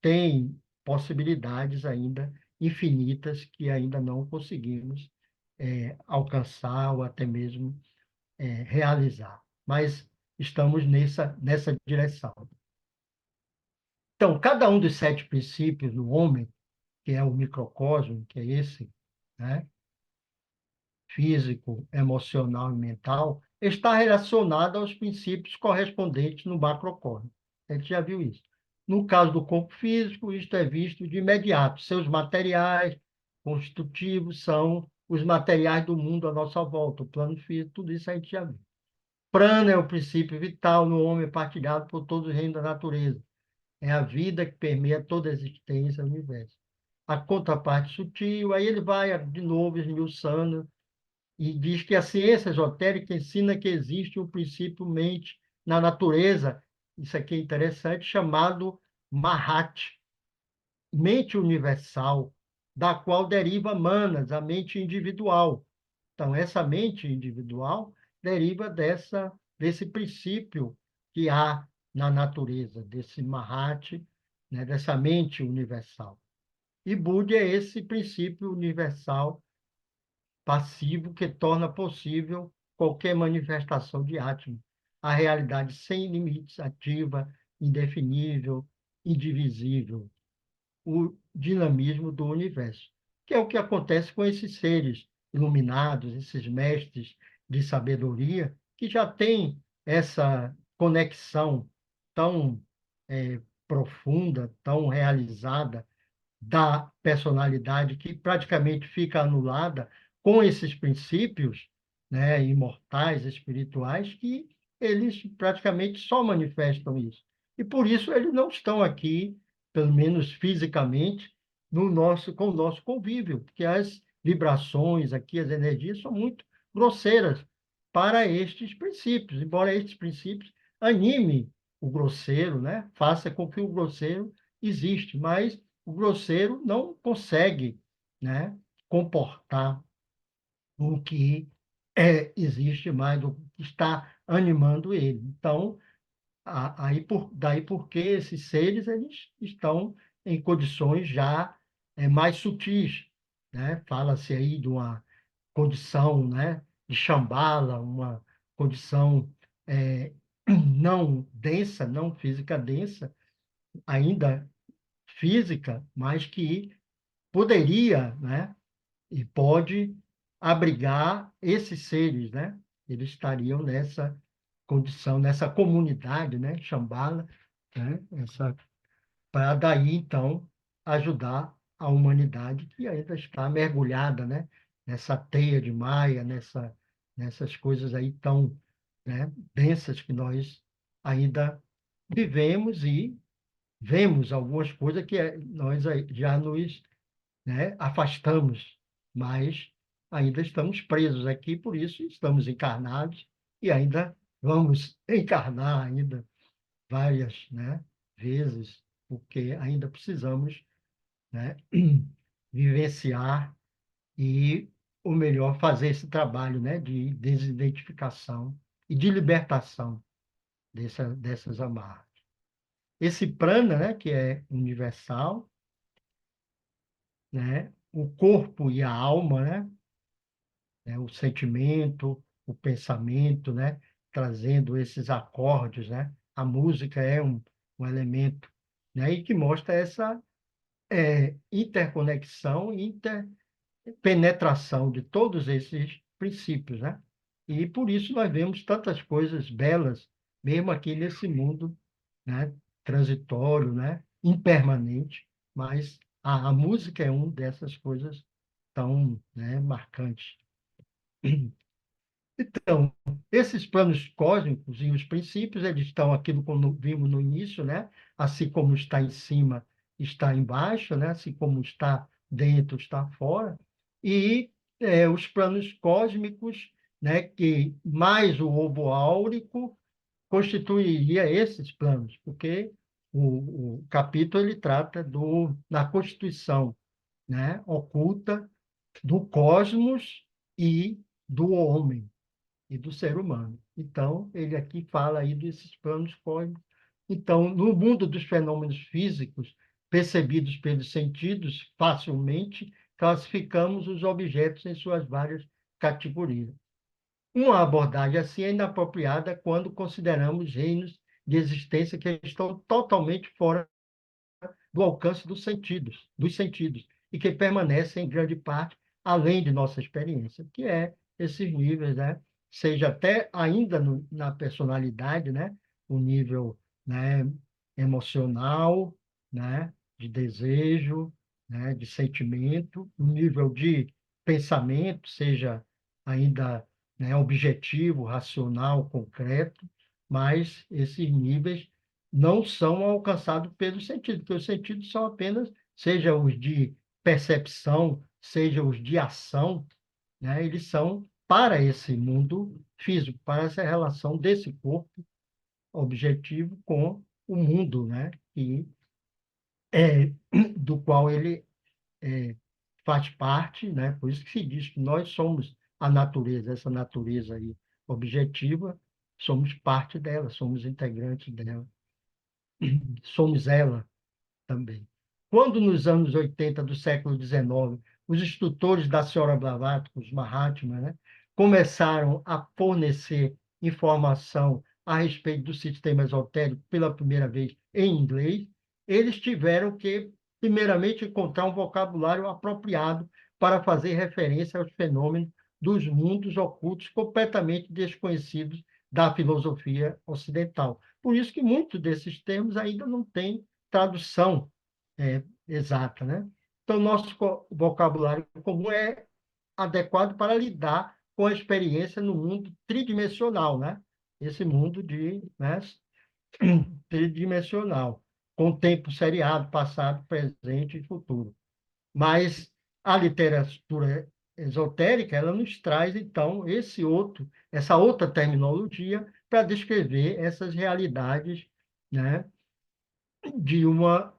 Speaker 1: têm possibilidades ainda infinitas que ainda não conseguimos alcançar ou até mesmo realizar. Mas estamos nessa direção. Então, cada um dos 7 princípios do homem, que é o microcosmo, que é esse, né, físico, emocional e mental, está relacionado aos princípios correspondentes no macrocosmo. A gente já viu isso. No caso do corpo físico, isto é visto de imediato. Seus materiais constitutivos são os materiais do mundo à nossa volta, o plano físico, tudo isso a gente já viu. Prana é o princípio vital no homem partilhado por todo o reino da natureza. É a vida que permeia toda a existência do universo. A contraparte sutil, aí ele vai de novo esmiuçando e diz que a ciência esotérica ensina que existe um princípio mente na natureza, isso aqui é interessante, chamado Mahat, mente universal, da qual deriva Manas, a mente individual. Então, essa mente individual deriva desse princípio que há na natureza, desse Mahat, né, dessa mente universal. E Budi é esse princípio universal passivo que torna possível qualquer manifestação de Atman, a realidade sem limites, ativa, indefinível, indivisível, o dinamismo do universo, que é o que acontece com esses seres iluminados, esses mestres de sabedoria, que já têm essa conexão tão profunda, tão realizada da personalidade que praticamente fica anulada com esses princípios, né, imortais, espirituais, que eles praticamente só manifestam isso. E por isso eles não estão aqui, pelo menos fisicamente, com o nosso convívio, porque as vibrações aqui, as energias são muito grosseiras para estes princípios, embora estes princípios animem o grosseiro, né? Faça com que o grosseiro existe, mas o grosseiro não consegue, né, comportar o que existe mais, o que está animando ele. Então, daí porque esses seres eles estão em condições já mais sutis, né? Fala-se aí de uma condição, né, de Shambhala, uma condição não densa, não física densa, ainda física, mas que poderia, né, e pode abrigar esses seres, né? Eles estariam nessa condição, nessa comunidade, né, Shambhala, né? Para daí então ajudar a humanidade que ainda está mergulhada, né, nessa teia de Maia, nessas coisas aí tão, né, densas que nós ainda vivemos e vemos algumas coisas que nós aí já nos, né, afastamos, mas ainda estamos presos aqui, por isso estamos encarnados e ainda vamos encarnar ainda várias, né, vezes, porque ainda precisamos, né, vivenciar e, o melhor, fazer esse trabalho, né, de desidentificação e de libertação dessas amarras. Esse prana, né, que é universal, né, o corpo e a alma, né, o sentimento, o pensamento, né, trazendo esses acordes, né? A música é um elemento, né, e que mostra essa interconexão, interpenetração de todos esses princípios, né? E por isso nós vemos tantas coisas belas, mesmo aqui nesse mundo, né, transitório, né, impermanente, mas a música é uma dessas coisas tão, né, marcantes. Então, esses planos cósmicos e os princípios, eles estão aquilo como vimos no início, né? Assim como está em cima, está embaixo, né? Assim como está dentro, está fora. E os planos cósmicos, né? Que mais o ovo áurico constituiria esses planos, porque o capítulo ele trata da constituição, né? Oculta do cosmos e do homem e do ser humano. Então, ele aqui fala aí desses planos cósmicos. Então, no mundo dos fenômenos físicos, percebidos pelos sentidos facilmente, classificamos os objetos em suas várias categorias. Uma abordagem assim é inapropriada quando consideramos reinos de existência que estão totalmente fora do alcance dos sentidos, e que permanecem em grande parte além de nossa experiência, que é esses níveis, né? Seja até ainda na personalidade, né? O nível, né, emocional, né? De desejo, né? De sentimento, o nível de pensamento, seja ainda, né, objetivo, racional, concreto, mas esses níveis não são alcançados pelos sentidos, porque os sentidos são apenas, seja os de percepção, seja os de ação, né? Eles são para esse mundo físico, para essa relação desse corpo objetivo com o mundo, né? E é, do qual ele faz parte, né? Por isso que se diz que nós somos a natureza, essa natureza aí objetiva, somos parte dela, somos integrantes dela, somos ela também. Quando, nos anos 80 do século XIX, os instrutores da Senhora Blavatsky, os Mahatma, né, começaram a fornecer informação a respeito do sistema esotérico pela primeira vez em inglês, eles tiveram que, primeiramente, encontrar um vocabulário apropriado para fazer referência aos fenômenos dos mundos ocultos completamente desconhecidos da filosofia ocidental. Por isso que muitos desses termos ainda não têm tradução exata, né? Então, nosso vocabulário comum é adequado para lidar com a experiência no mundo tridimensional, né? Esse mundo né, tridimensional, com tempo seriado, passado, presente e futuro. Mas a literatura esotérica, ela nos traz, então, essa outra terminologia para descrever essas realidades, né, de uma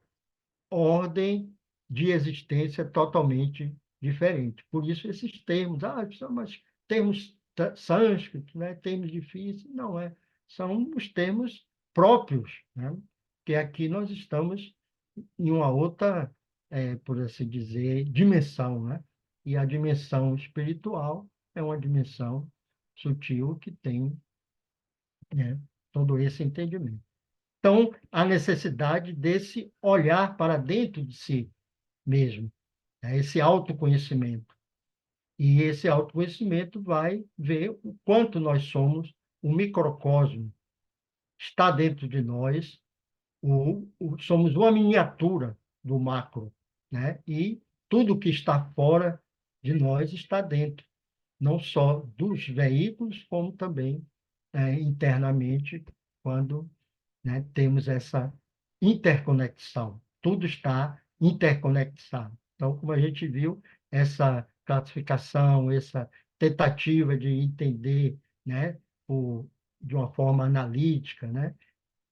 Speaker 1: ordem de existência totalmente diferente. Por isso, esses termos, são mas termos sânscritos, né? Termos difíceis, não é. São os termos próprios, né? Que aqui nós estamos em uma outra, por assim dizer, dimensão, né? E a dimensão espiritual é uma dimensão sutil que tem, né, todo esse entendimento. Então, a necessidade desse olhar para dentro de si mesmo, né? Esse autoconhecimento. E esse autoconhecimento vai ver o quanto nós somos um microcosmo. Está dentro de nós, somos uma miniatura do macro, né? E tudo que está fora de nós está dentro, não só dos veículos, como também internamente, quando, né, temos essa interconexão. Tudo está interconectado. Então, como a gente viu, essa classificação, essa tentativa de entender, né, de uma forma analítica, né,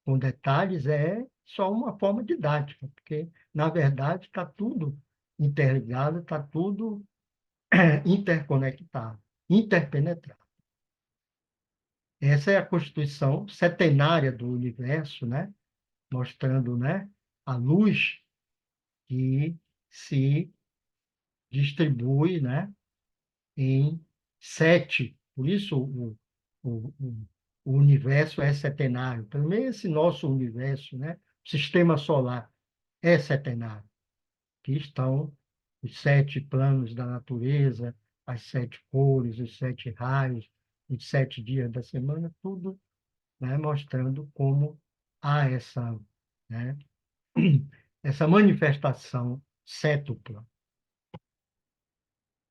Speaker 1: com detalhes, é só uma forma didática, porque, na verdade, está tudo interligado, está tudo interconectado, interpenetrado. Essa é a constituição setenária do universo, né? Mostrando, né, a luz que se distribui, né, em sete. Por isso o, o, o universo é setenário. Também esse nosso universo, né, o sistema solar é setenário. Que estão os sete planos da natureza, as sete cores, os sete raios, os 7 dias da semana, tudo, né, mostrando como há essa, né, essa manifestação cétupla.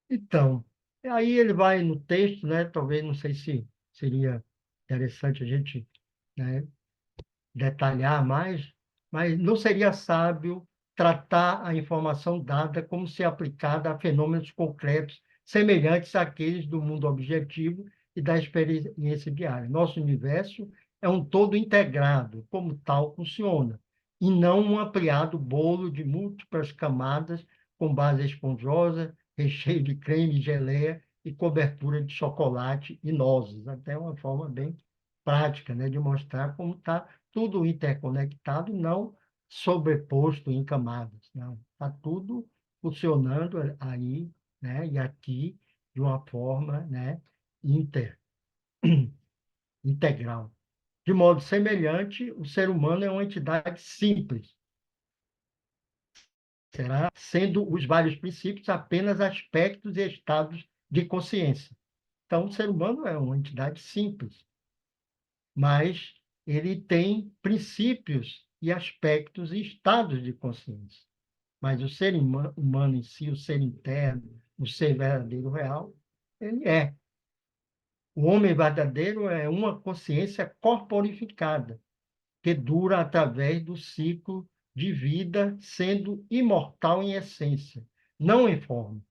Speaker 1: Então, aí ele vai no texto, né? Talvez, não sei se seria interessante a gente, né, detalhar mais, mas não seria sábio tratar a informação dada como se aplicada a fenômenos concretos semelhantes àqueles do mundo objetivo e da experiência diária. Nosso universo é um todo integrado, como tal funciona, e não um ampliado bolo de múltiplas camadas com base esponjosa, recheio de creme, geleia e cobertura de chocolate e nozes. Até uma forma bem prática, né, de mostrar como está tudo interconectado, não sobreposto em camadas. Não, está tudo funcionando aí, né, e aqui de uma forma, né, inter, integral. De modo semelhante, o ser humano é uma entidade simples, será sendo os vários princípios apenas aspectos e estados de consciência. Então, o ser humano é uma entidade simples, mas ele tem princípios e aspectos e estados de consciência. Mas o ser humano em si, o ser interno, o ser verdadeiro real, ele é. O homem verdadeiro é uma consciência corporificada, que dura através do ciclo de vida, sendo imortal em essência, não em forma.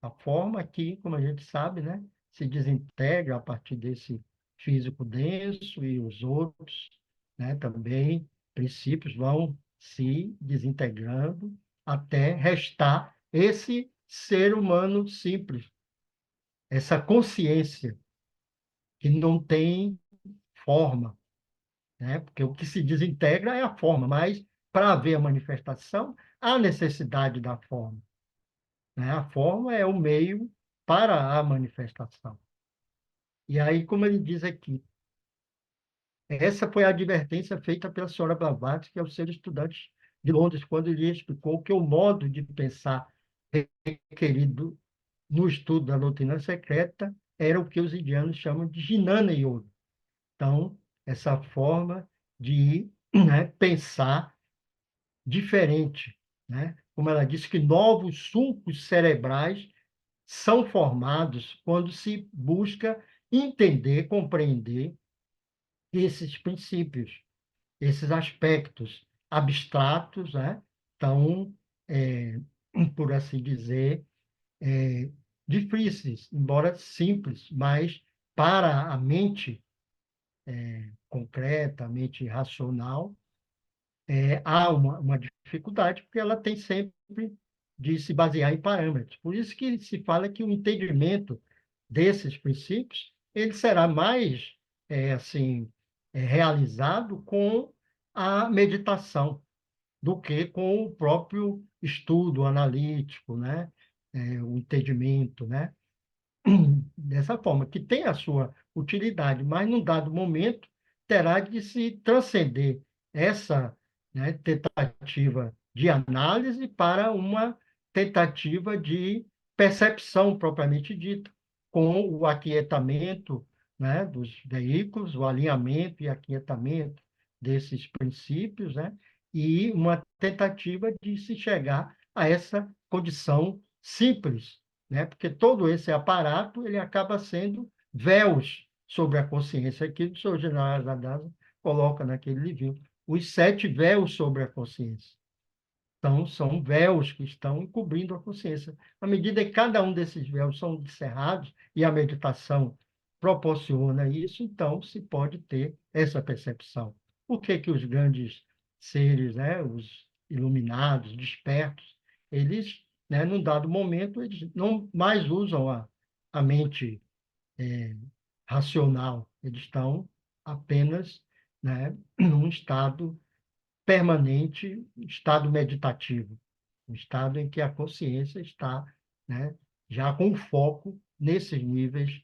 Speaker 1: A forma que, como a gente sabe, né, se desintegra a partir desse físico denso e os outros, né, também princípios vão se desintegrando até restar esse ser humano simples, essa consciência que não tem forma, né? Porque o que se desintegra é a forma, mas para haver a manifestação, há necessidade da forma, né? A forma é o meio para a manifestação. E aí, como ele diz aqui, essa foi a advertência feita pela senhora Blavatsky ao ser estudante de Londres, quando ele explicou que o modo de pensar requerido no estudo da doutrina secreta era o que os indianos chamam de Jnana Yoga. Então, essa forma de, né, pensar diferente, né? Como ela disse, que novos sulcos cerebrais são formados quando se busca entender, compreender esses princípios, esses aspectos abstratos, né? Tão, por assim dizer, difíceis, embora simples, mas para a mente concreta, a mente racional, há uma dificuldade, porque ela tem sempre de se basear em parâmetros. Por isso que se fala que o entendimento desses princípios ele será mais assim realizado com a meditação do que com o próprio estudo analítico, né? O entendimento, né? Dessa forma, que tem a sua utilidade, mas num dado momento terá de se transcender essa, né, tentativa de análise para uma tentativa de percepção propriamente dita, com o aquietamento, né, dos veículos, o alinhamento e aquietamento desses princípios, né, e uma tentativa de se chegar a essa condição simples, né? Porque todo esse aparato ele acaba sendo véus sobre a consciência. Aqui o senhor General Zadasa coloca naquele livro os 7 véus sobre a consciência. Então, são véus que estão encobrindo a consciência. À medida que cada um desses véus são descerrados e a meditação proporciona isso, então se pode ter essa percepção. Por que que os grandes seres, né, os iluminados, despertos, eles, né, num dado momento, eles não mais usam a mente racional, eles estão apenas, né, num estado permanente, estado meditativo, um estado em que a consciência está, né, já com foco nesses níveis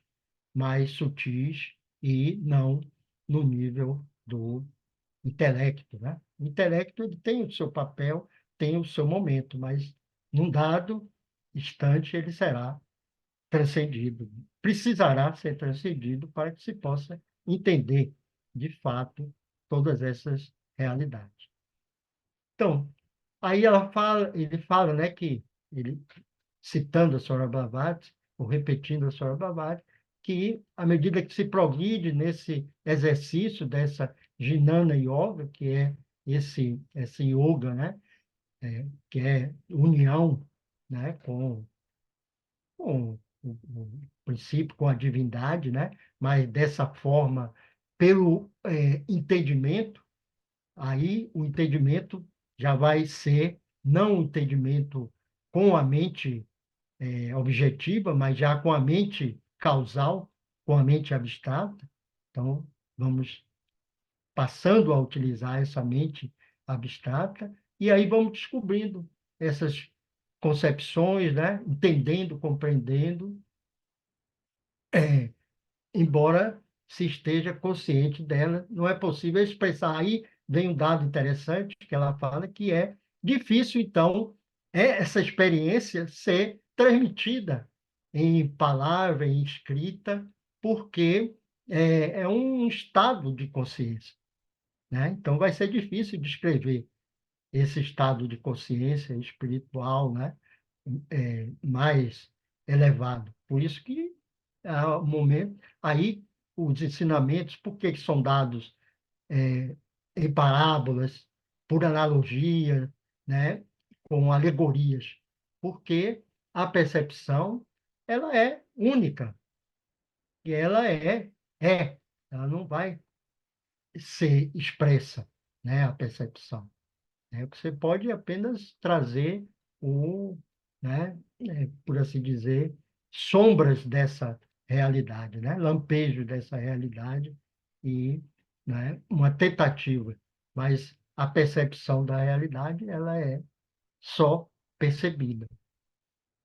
Speaker 1: mais sutis e não no nível do intelecto, né? O intelecto ele tem o seu papel, tem o seu momento, mas num dado instante ele será transcendido, precisará ser transcendido para que se possa entender de fato todas essas realidades. Então, aí ele fala, né, que ele citando a senhora Blavatsky, ou repetindo a senhora Blavatsky, que à medida que se progride nesse exercício dessa Jnana Yoga, que é esse yoga, né, que é união, né, com o princípio, com a divindade, né, mas dessa forma pelo entendimento. Aí o entendimento já vai ser não um entendimento com a mente objetiva, mas já com a mente causal, com a mente abstrata. Então, vamos passando a utilizar essa mente abstrata, e aí vamos descobrindo essas concepções, né? Entendendo, compreendendo, embora se esteja consciente dela, não é possível expressar. Aí vem um dado interessante que ela fala, que é difícil, então, essa experiência ser transmitida em palavra, em escrita, porque é um estado de consciência, né? Então, vai ser difícil descrever esse estado de consciência espiritual, né? Mais elevado. Por isso que há um momento, aí os ensinamentos, por que são dados é, em parábolas, por analogia, né? Com alegorias? Porque a percepção ela é única e ela não vai ser expressa, né? A percepção. Né? Você pode apenas trazer o, né, por assim dizer, sombras dessa realidade, né? Lampejos dessa realidade e, né, uma tentativa. Mas a percepção da realidade, ela é só percebida.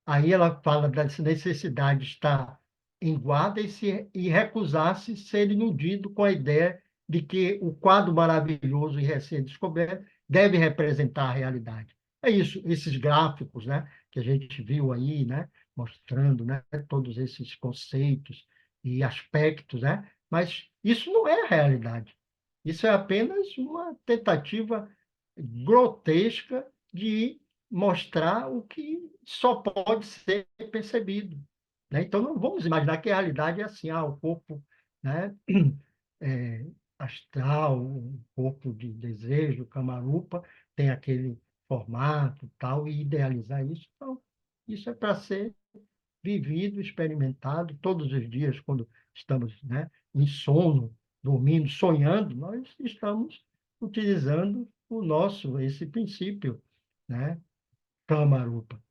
Speaker 1: Aí ela fala da necessidade de estar em guarda e recusar-se ser iludido com a ideia de que o quadro maravilhoso e recém-descoberto deve representar a realidade. É isso, esses gráficos, né, que a gente viu aí, né, mostrando, né, todos esses conceitos e aspectos, né, mas isso não é a realidade. Isso é apenas uma tentativa grotesca de mostrar o que só pode ser percebido, né? Então, não vamos imaginar que a realidade é assim, o corpo, né, é, astral, o corpo de desejo, camarupa, tem aquele formato tal, e idealizar isso. Então, isso é para ser vivido, experimentado todos os dias, quando estamos, né, em sono, dormindo, sonhando, nós estamos utilizando esse princípio, né, Kamarupa,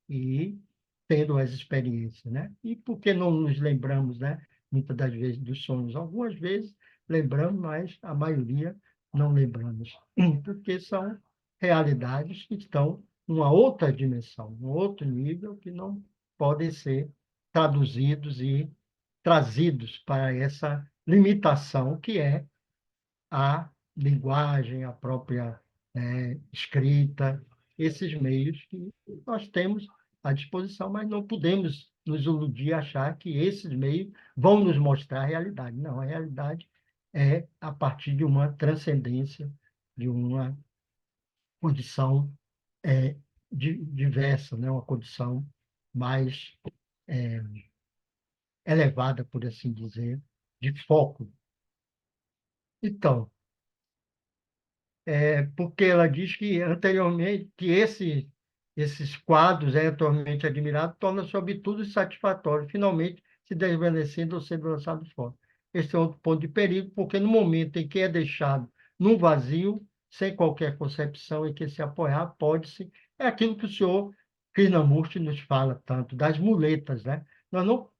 Speaker 1: e tendo as experiências, né? E por que não nos lembramos, né, muitas das vezes dos sonhos? Algumas vezes lembramos, mas a maioria não lembramos, porque são realidades que estão numa outra dimensão, num outro nível que não podem ser traduzidos e trazidos para essa limitação que é a linguagem, a própria escrita, esses meios que nós temos à disposição, mas não podemos nos iludir e achar que esses meios vão nos mostrar a realidade. Não, a realidade é a partir de uma transcendência, de uma condição diversa, né? Uma condição mais é, elevada, por assim dizer, de foco. Então, porque ela diz que anteriormente que esses quadros atualmente admirados tornam-se obtusos e satisfatórios, finalmente se desvanecendo ou sendo lançados fora. Esse é outro ponto de perigo, porque no momento em que é deixado num vazio, sem qualquer concepção em que se apoiar, pode-se. É aquilo que o senhor Krishnamurti nos fala tanto, das muletas, né? Nós não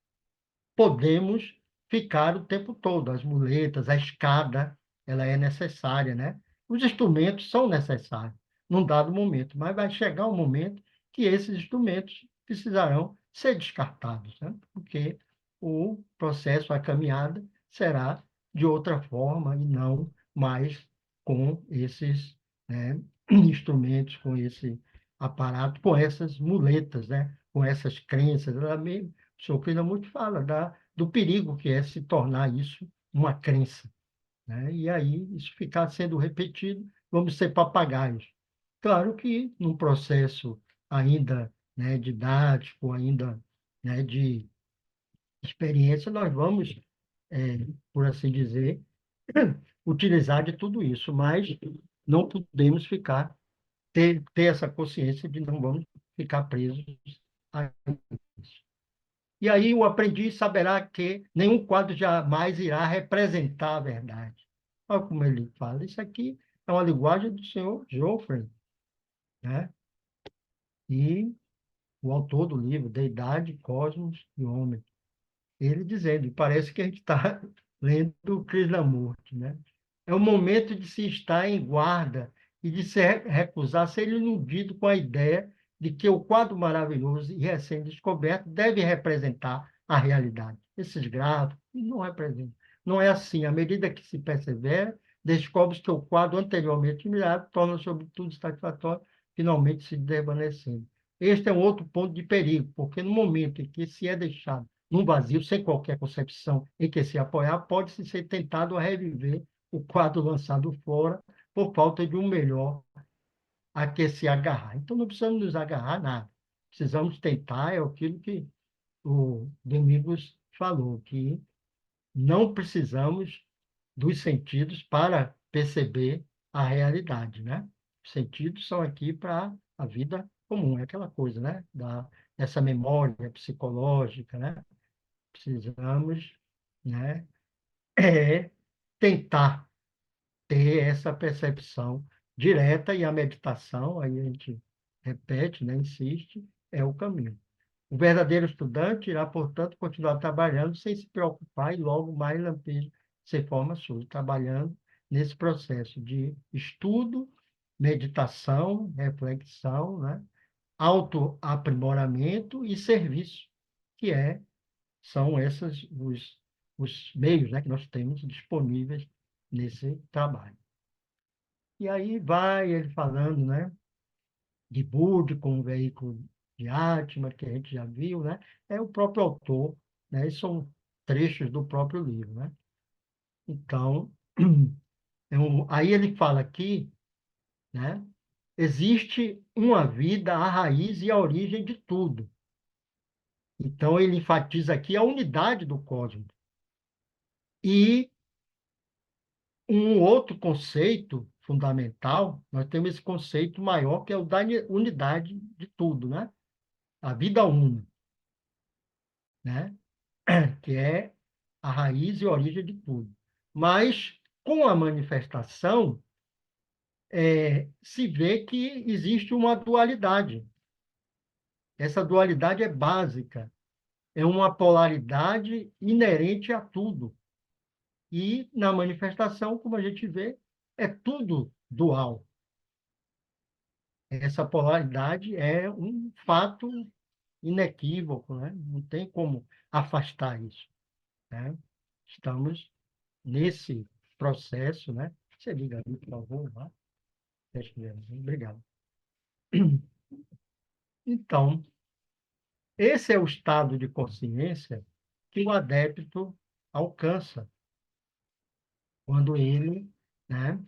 Speaker 1: podemos ficar o tempo todo. As muletas, a escada, ela é necessária, né? Os instrumentos são necessários num dado momento, mas vai chegar um momento que esses instrumentos precisarão ser descartados, né? Porque o processo, a caminhada, será de outra forma e não mais com esses, né, instrumentos, com esse aparato, com essas muletas, né? Com essas crenças. Ela mesmo o senhor Krishnamurti fala do perigo que é se tornar isso uma crença, né? E aí, isso ficar sendo repetido, vamos ser papagaios. Claro que num processo ainda, né, didático, ainda, né, de experiência, nós vamos, por assim dizer, utilizar de tudo isso, mas não podemos ter essa consciência de não vamos ficar presos a isso. E aí o aprendiz saberá que nenhum quadro jamais irá representar a verdade. Olha como ele fala. Isso aqui é uma linguagem do senhor Geoffrey, né? E o autor do livro, Deidade, Cosmos e Homem. Ele dizendo, e parece que a gente está lendo o Krishnamurti, né? É o momento de se estar em guarda e de se recusar a ser iludido com a ideia de que o quadro maravilhoso e recém-descoberto deve representar a realidade. Esses gráficos não representam. Não é assim. À medida que se persevera, descobre-se que o quadro anteriormente mirado torna, sobretudo, satisfatório, finalmente se desvanecendo. Este é um outro ponto de perigo, porque no momento em que se é deixado num vazio, sem qualquer concepção em que se apoiar, pode-se ser tentado a reviver o quadro lançado fora por falta de um melhor a que se agarrar. Então, não precisamos nos agarrar a nada. Precisamos tentar, é aquilo que o Domingos falou, que não precisamos dos sentidos para perceber a realidade, né? Os sentidos são aqui para a vida comum, é aquela coisa, né? Dessa memória psicológica, né? Precisamos, né? É tentar ter essa percepção direta e a meditação, aí a gente repete, né? Insiste, é o caminho. O verdadeiro estudante irá, portanto, continuar trabalhando sem se preocupar e logo mais lampeja se forma surdo, trabalhando nesse processo de estudo, meditação, reflexão, né? Autoaprimoramento e serviço, que são esses os meios, né, que nós temos disponíveis nesse trabalho. E aí vai ele falando, né? De Búrdio como veículo de Atma, que a gente já viu, né? É o próprio autor, né? E são trechos do próprio livro, né? Então, aí ele fala aqui, né? Existe uma vida, a raiz e a origem de tudo. Então, ele enfatiza aqui a unidade do cosmos. E um outro conceito fundamental, nós temos esse conceito maior, que é o da unidade de tudo, né? A vida una, né? Que é a raiz e a origem de tudo. Mas, com a manifestação, se vê que existe uma dualidade. Essa dualidade é básica, é uma polaridade inerente a tudo. E, na manifestação, como a gente vê, é tudo dual. Essa polaridade é um fato inequívoco, né? Não tem como afastar isso, né? Estamos nesse processo, né? Você liga ali, por favor, lá. Obrigado. Então, esse é o estado de consciência que o adepto alcança quando ele, né,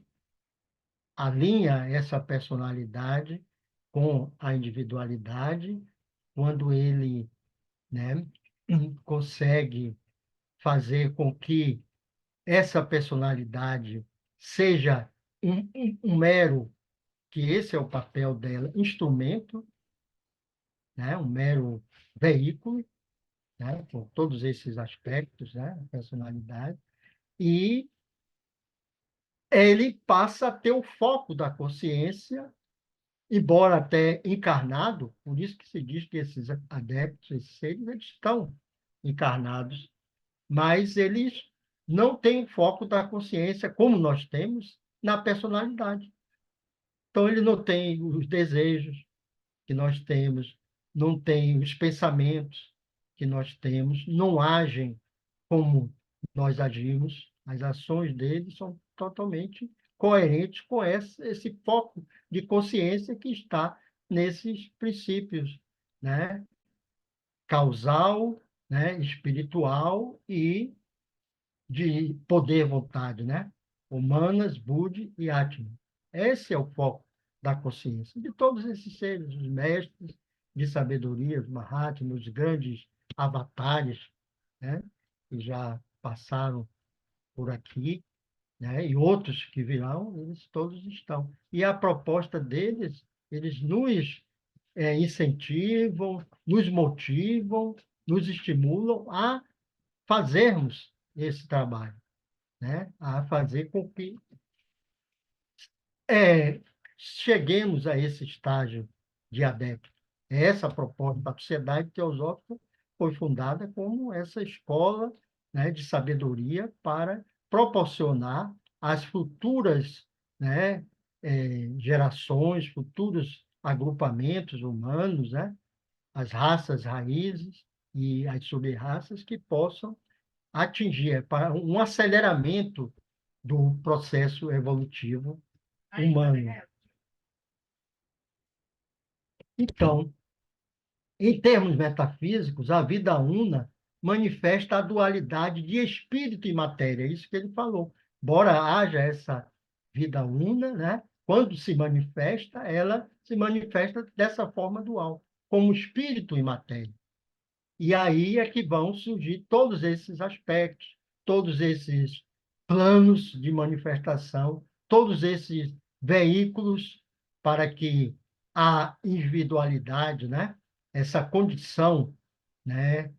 Speaker 1: alinha essa personalidade com a individualidade, quando ele, né, consegue fazer com que essa personalidade seja um mero, que esse é o papel dela, instrumento, né? Um mero veículo, né? Com todos esses aspectos, né? Personalidade, e ele passa a ter o foco da consciência, embora até encarnado, por isso que se diz que esses adeptos, esses seres, eles estão encarnados, mas eles não têm o foco da consciência, como nós temos, na personalidade. Então, ele não tem os desejos que nós temos, não tem os pensamentos que nós temos, não agem como nós agimos, as ações deles são totalmente coerentes com esse foco de consciência que está nesses princípios, né? Causal, né? Espiritual e de poder, vontade, né? Humanas, Budi e Atman. Esse é o foco da consciência de todos esses seres, os mestres de sabedoria, os Mahatmas, os grandes avatares, né? Que já passaram por aqui, né? E outros que virão, eles todos estão. E a proposta deles, eles nos incentivam, nos motivam, nos estimulam a fazermos esse trabalho, né? A fazer com que é, cheguemos a esse estágio de adepto. Essa proposta da Sociedade Teosófica foi fundada como essa escola, né, de sabedoria para proporcionar às futuras, né, gerações, futuros agrupamentos humanos, né? As raças raízes e as sub-raças que possam atingir para um aceleramento do processo evolutivo humano. Então, em termos metafísicos, a vida una manifesta a dualidade de espírito e matéria, é isso que ele falou. Embora haja essa vida una, né? Quando se manifesta, ela se manifesta dessa forma dual, como espírito e matéria. E aí é que vão surgir todos esses aspectos, todos esses planos de manifestação, todos esses veículos para que a individualidade, né, essa condição, né,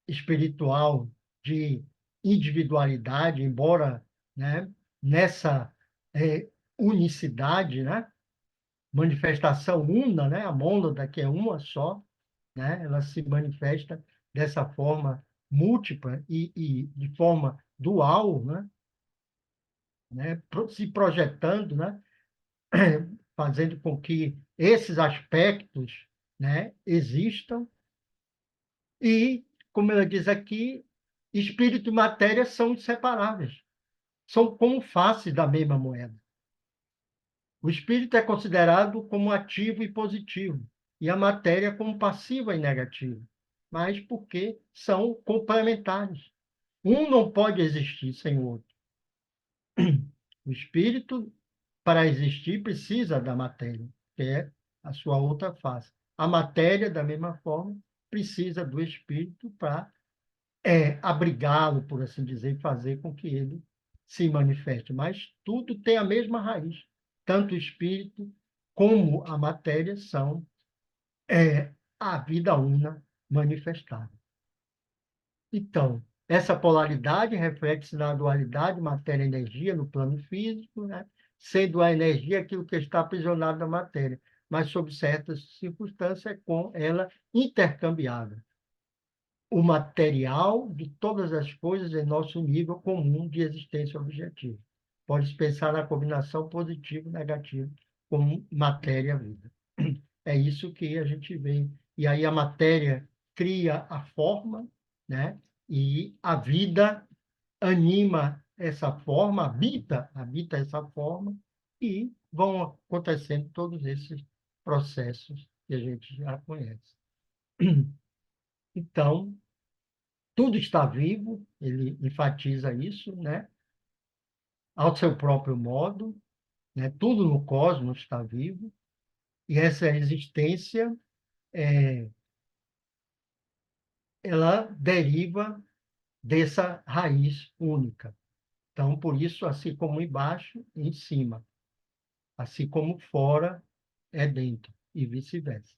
Speaker 1: espiritual de individualidade, embora, né, nessa unicidade, né, manifestação una, né, a mônada que é uma só, né? Ela se manifesta dessa forma múltipla e de forma dual, né? Se projetando, né? Fazendo com que esses aspectos, né, existam e, como ela diz aqui, espírito e matéria são inseparáveis, são como faces da mesma moeda. O espírito é considerado como ativo e positivo, e a matéria como passiva e negativa, mas porque são complementares. Um não pode existir sem o outro. O espírito, para existir, precisa da matéria, que é a sua outra face. A matéria, da mesma forma, precisa do espírito para abrigá-lo, por assim dizer, e fazer com que ele se manifeste. Mas tudo tem a mesma raiz. Tanto o espírito como a matéria são a vida una manifestada. Então, essa polaridade reflete-se na dualidade matéria-energia no plano físico, né? Sendo a energia aquilo que está aprisionado na matéria, mas sob certas circunstâncias é com ela intercambiável. O material de todas as coisas em nosso nível comum de existência objetiva. Pode-se pensar na combinação positivo-negativo como matéria-vida. É isso que a gente vê. E aí a matéria cria a forma, né? E a vida anima essa forma, habita essa forma, e vão acontecendo todos esses processos que a gente já conhece. Então, tudo está vivo, ele enfatiza isso, né? Ao seu próprio modo, né? Tudo no cosmos está vivo, e essa existência, é, ela deriva dessa raiz única. Então, por isso, assim como embaixo, em cima. Assim como fora é dentro, e vice-versa.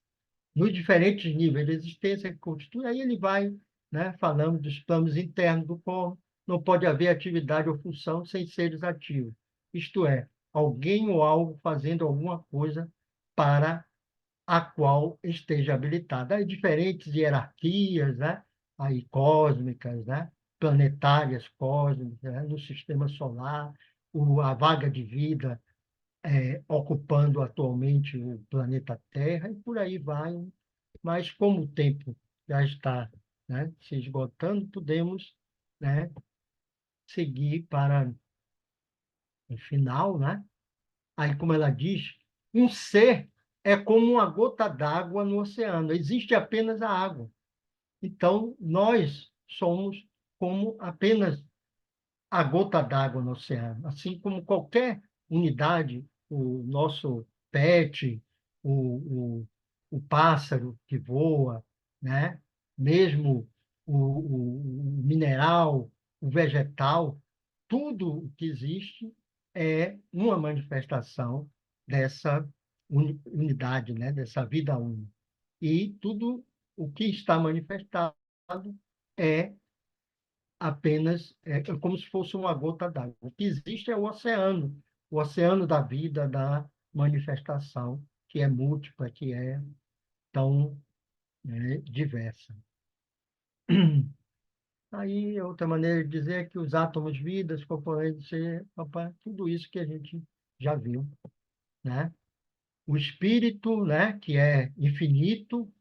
Speaker 1: Nos diferentes níveis de existência que constitui, aí ele vai, né, falando dos planos internos do corpo. Não pode haver atividade ou função sem seres ativos. Isto é, alguém ou algo fazendo alguma coisa para a qual esteja habilitada. Aí diferentes hierarquias, né? Aí cósmicas, né? Planetárias cósmicas, né? No sistema solar, a vaga de vida ocupando atualmente o planeta Terra, e por aí vai. Mas como o tempo já está, né, se esgotando, podemos, né, seguir para o final, né? Aí, como ela diz, um ser é como uma gota d'água no oceano, existe apenas a água. Então, nós somos como apenas a gota d'água no oceano, assim como qualquer unidade, o nosso pet, o pássaro que voa, né? Mesmo o mineral, o vegetal, tudo o que existe é uma manifestação dessa unidade, né? Dessa vida única. E tudo o que está manifestado é apenas como se fosse uma gota d'água. O que existe é o oceano da vida, da manifestação, que é múltipla, que é tão diversa. Aí, outra maneira de dizer é que os átomos, vidas, componentes, tudo isso que a gente já viu. né? O espírito, né, que é infinito,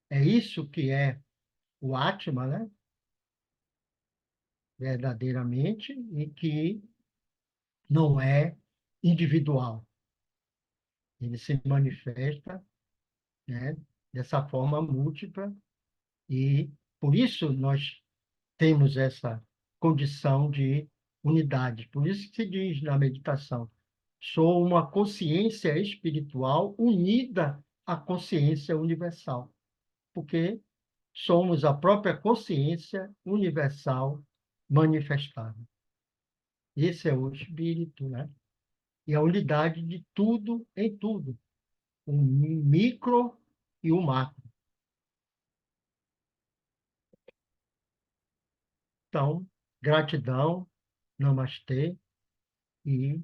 Speaker 1: é isso que é o Atma, né, verdadeiramente, e que não é individual. Ele se manifesta, né, dessa forma múltipla e por isso nós temos essa condição de unidade. Por isso que se diz na meditação, sou uma consciência espiritual unida à consciência universal, porque somos a própria consciência universal manifestada. Esse é o espírito, né? E a unidade de tudo em tudo, o micro e o macro. Então, gratidão, namastê, e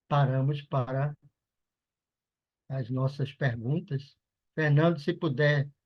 Speaker 1: paramos para as nossas perguntas. Fernando, se puder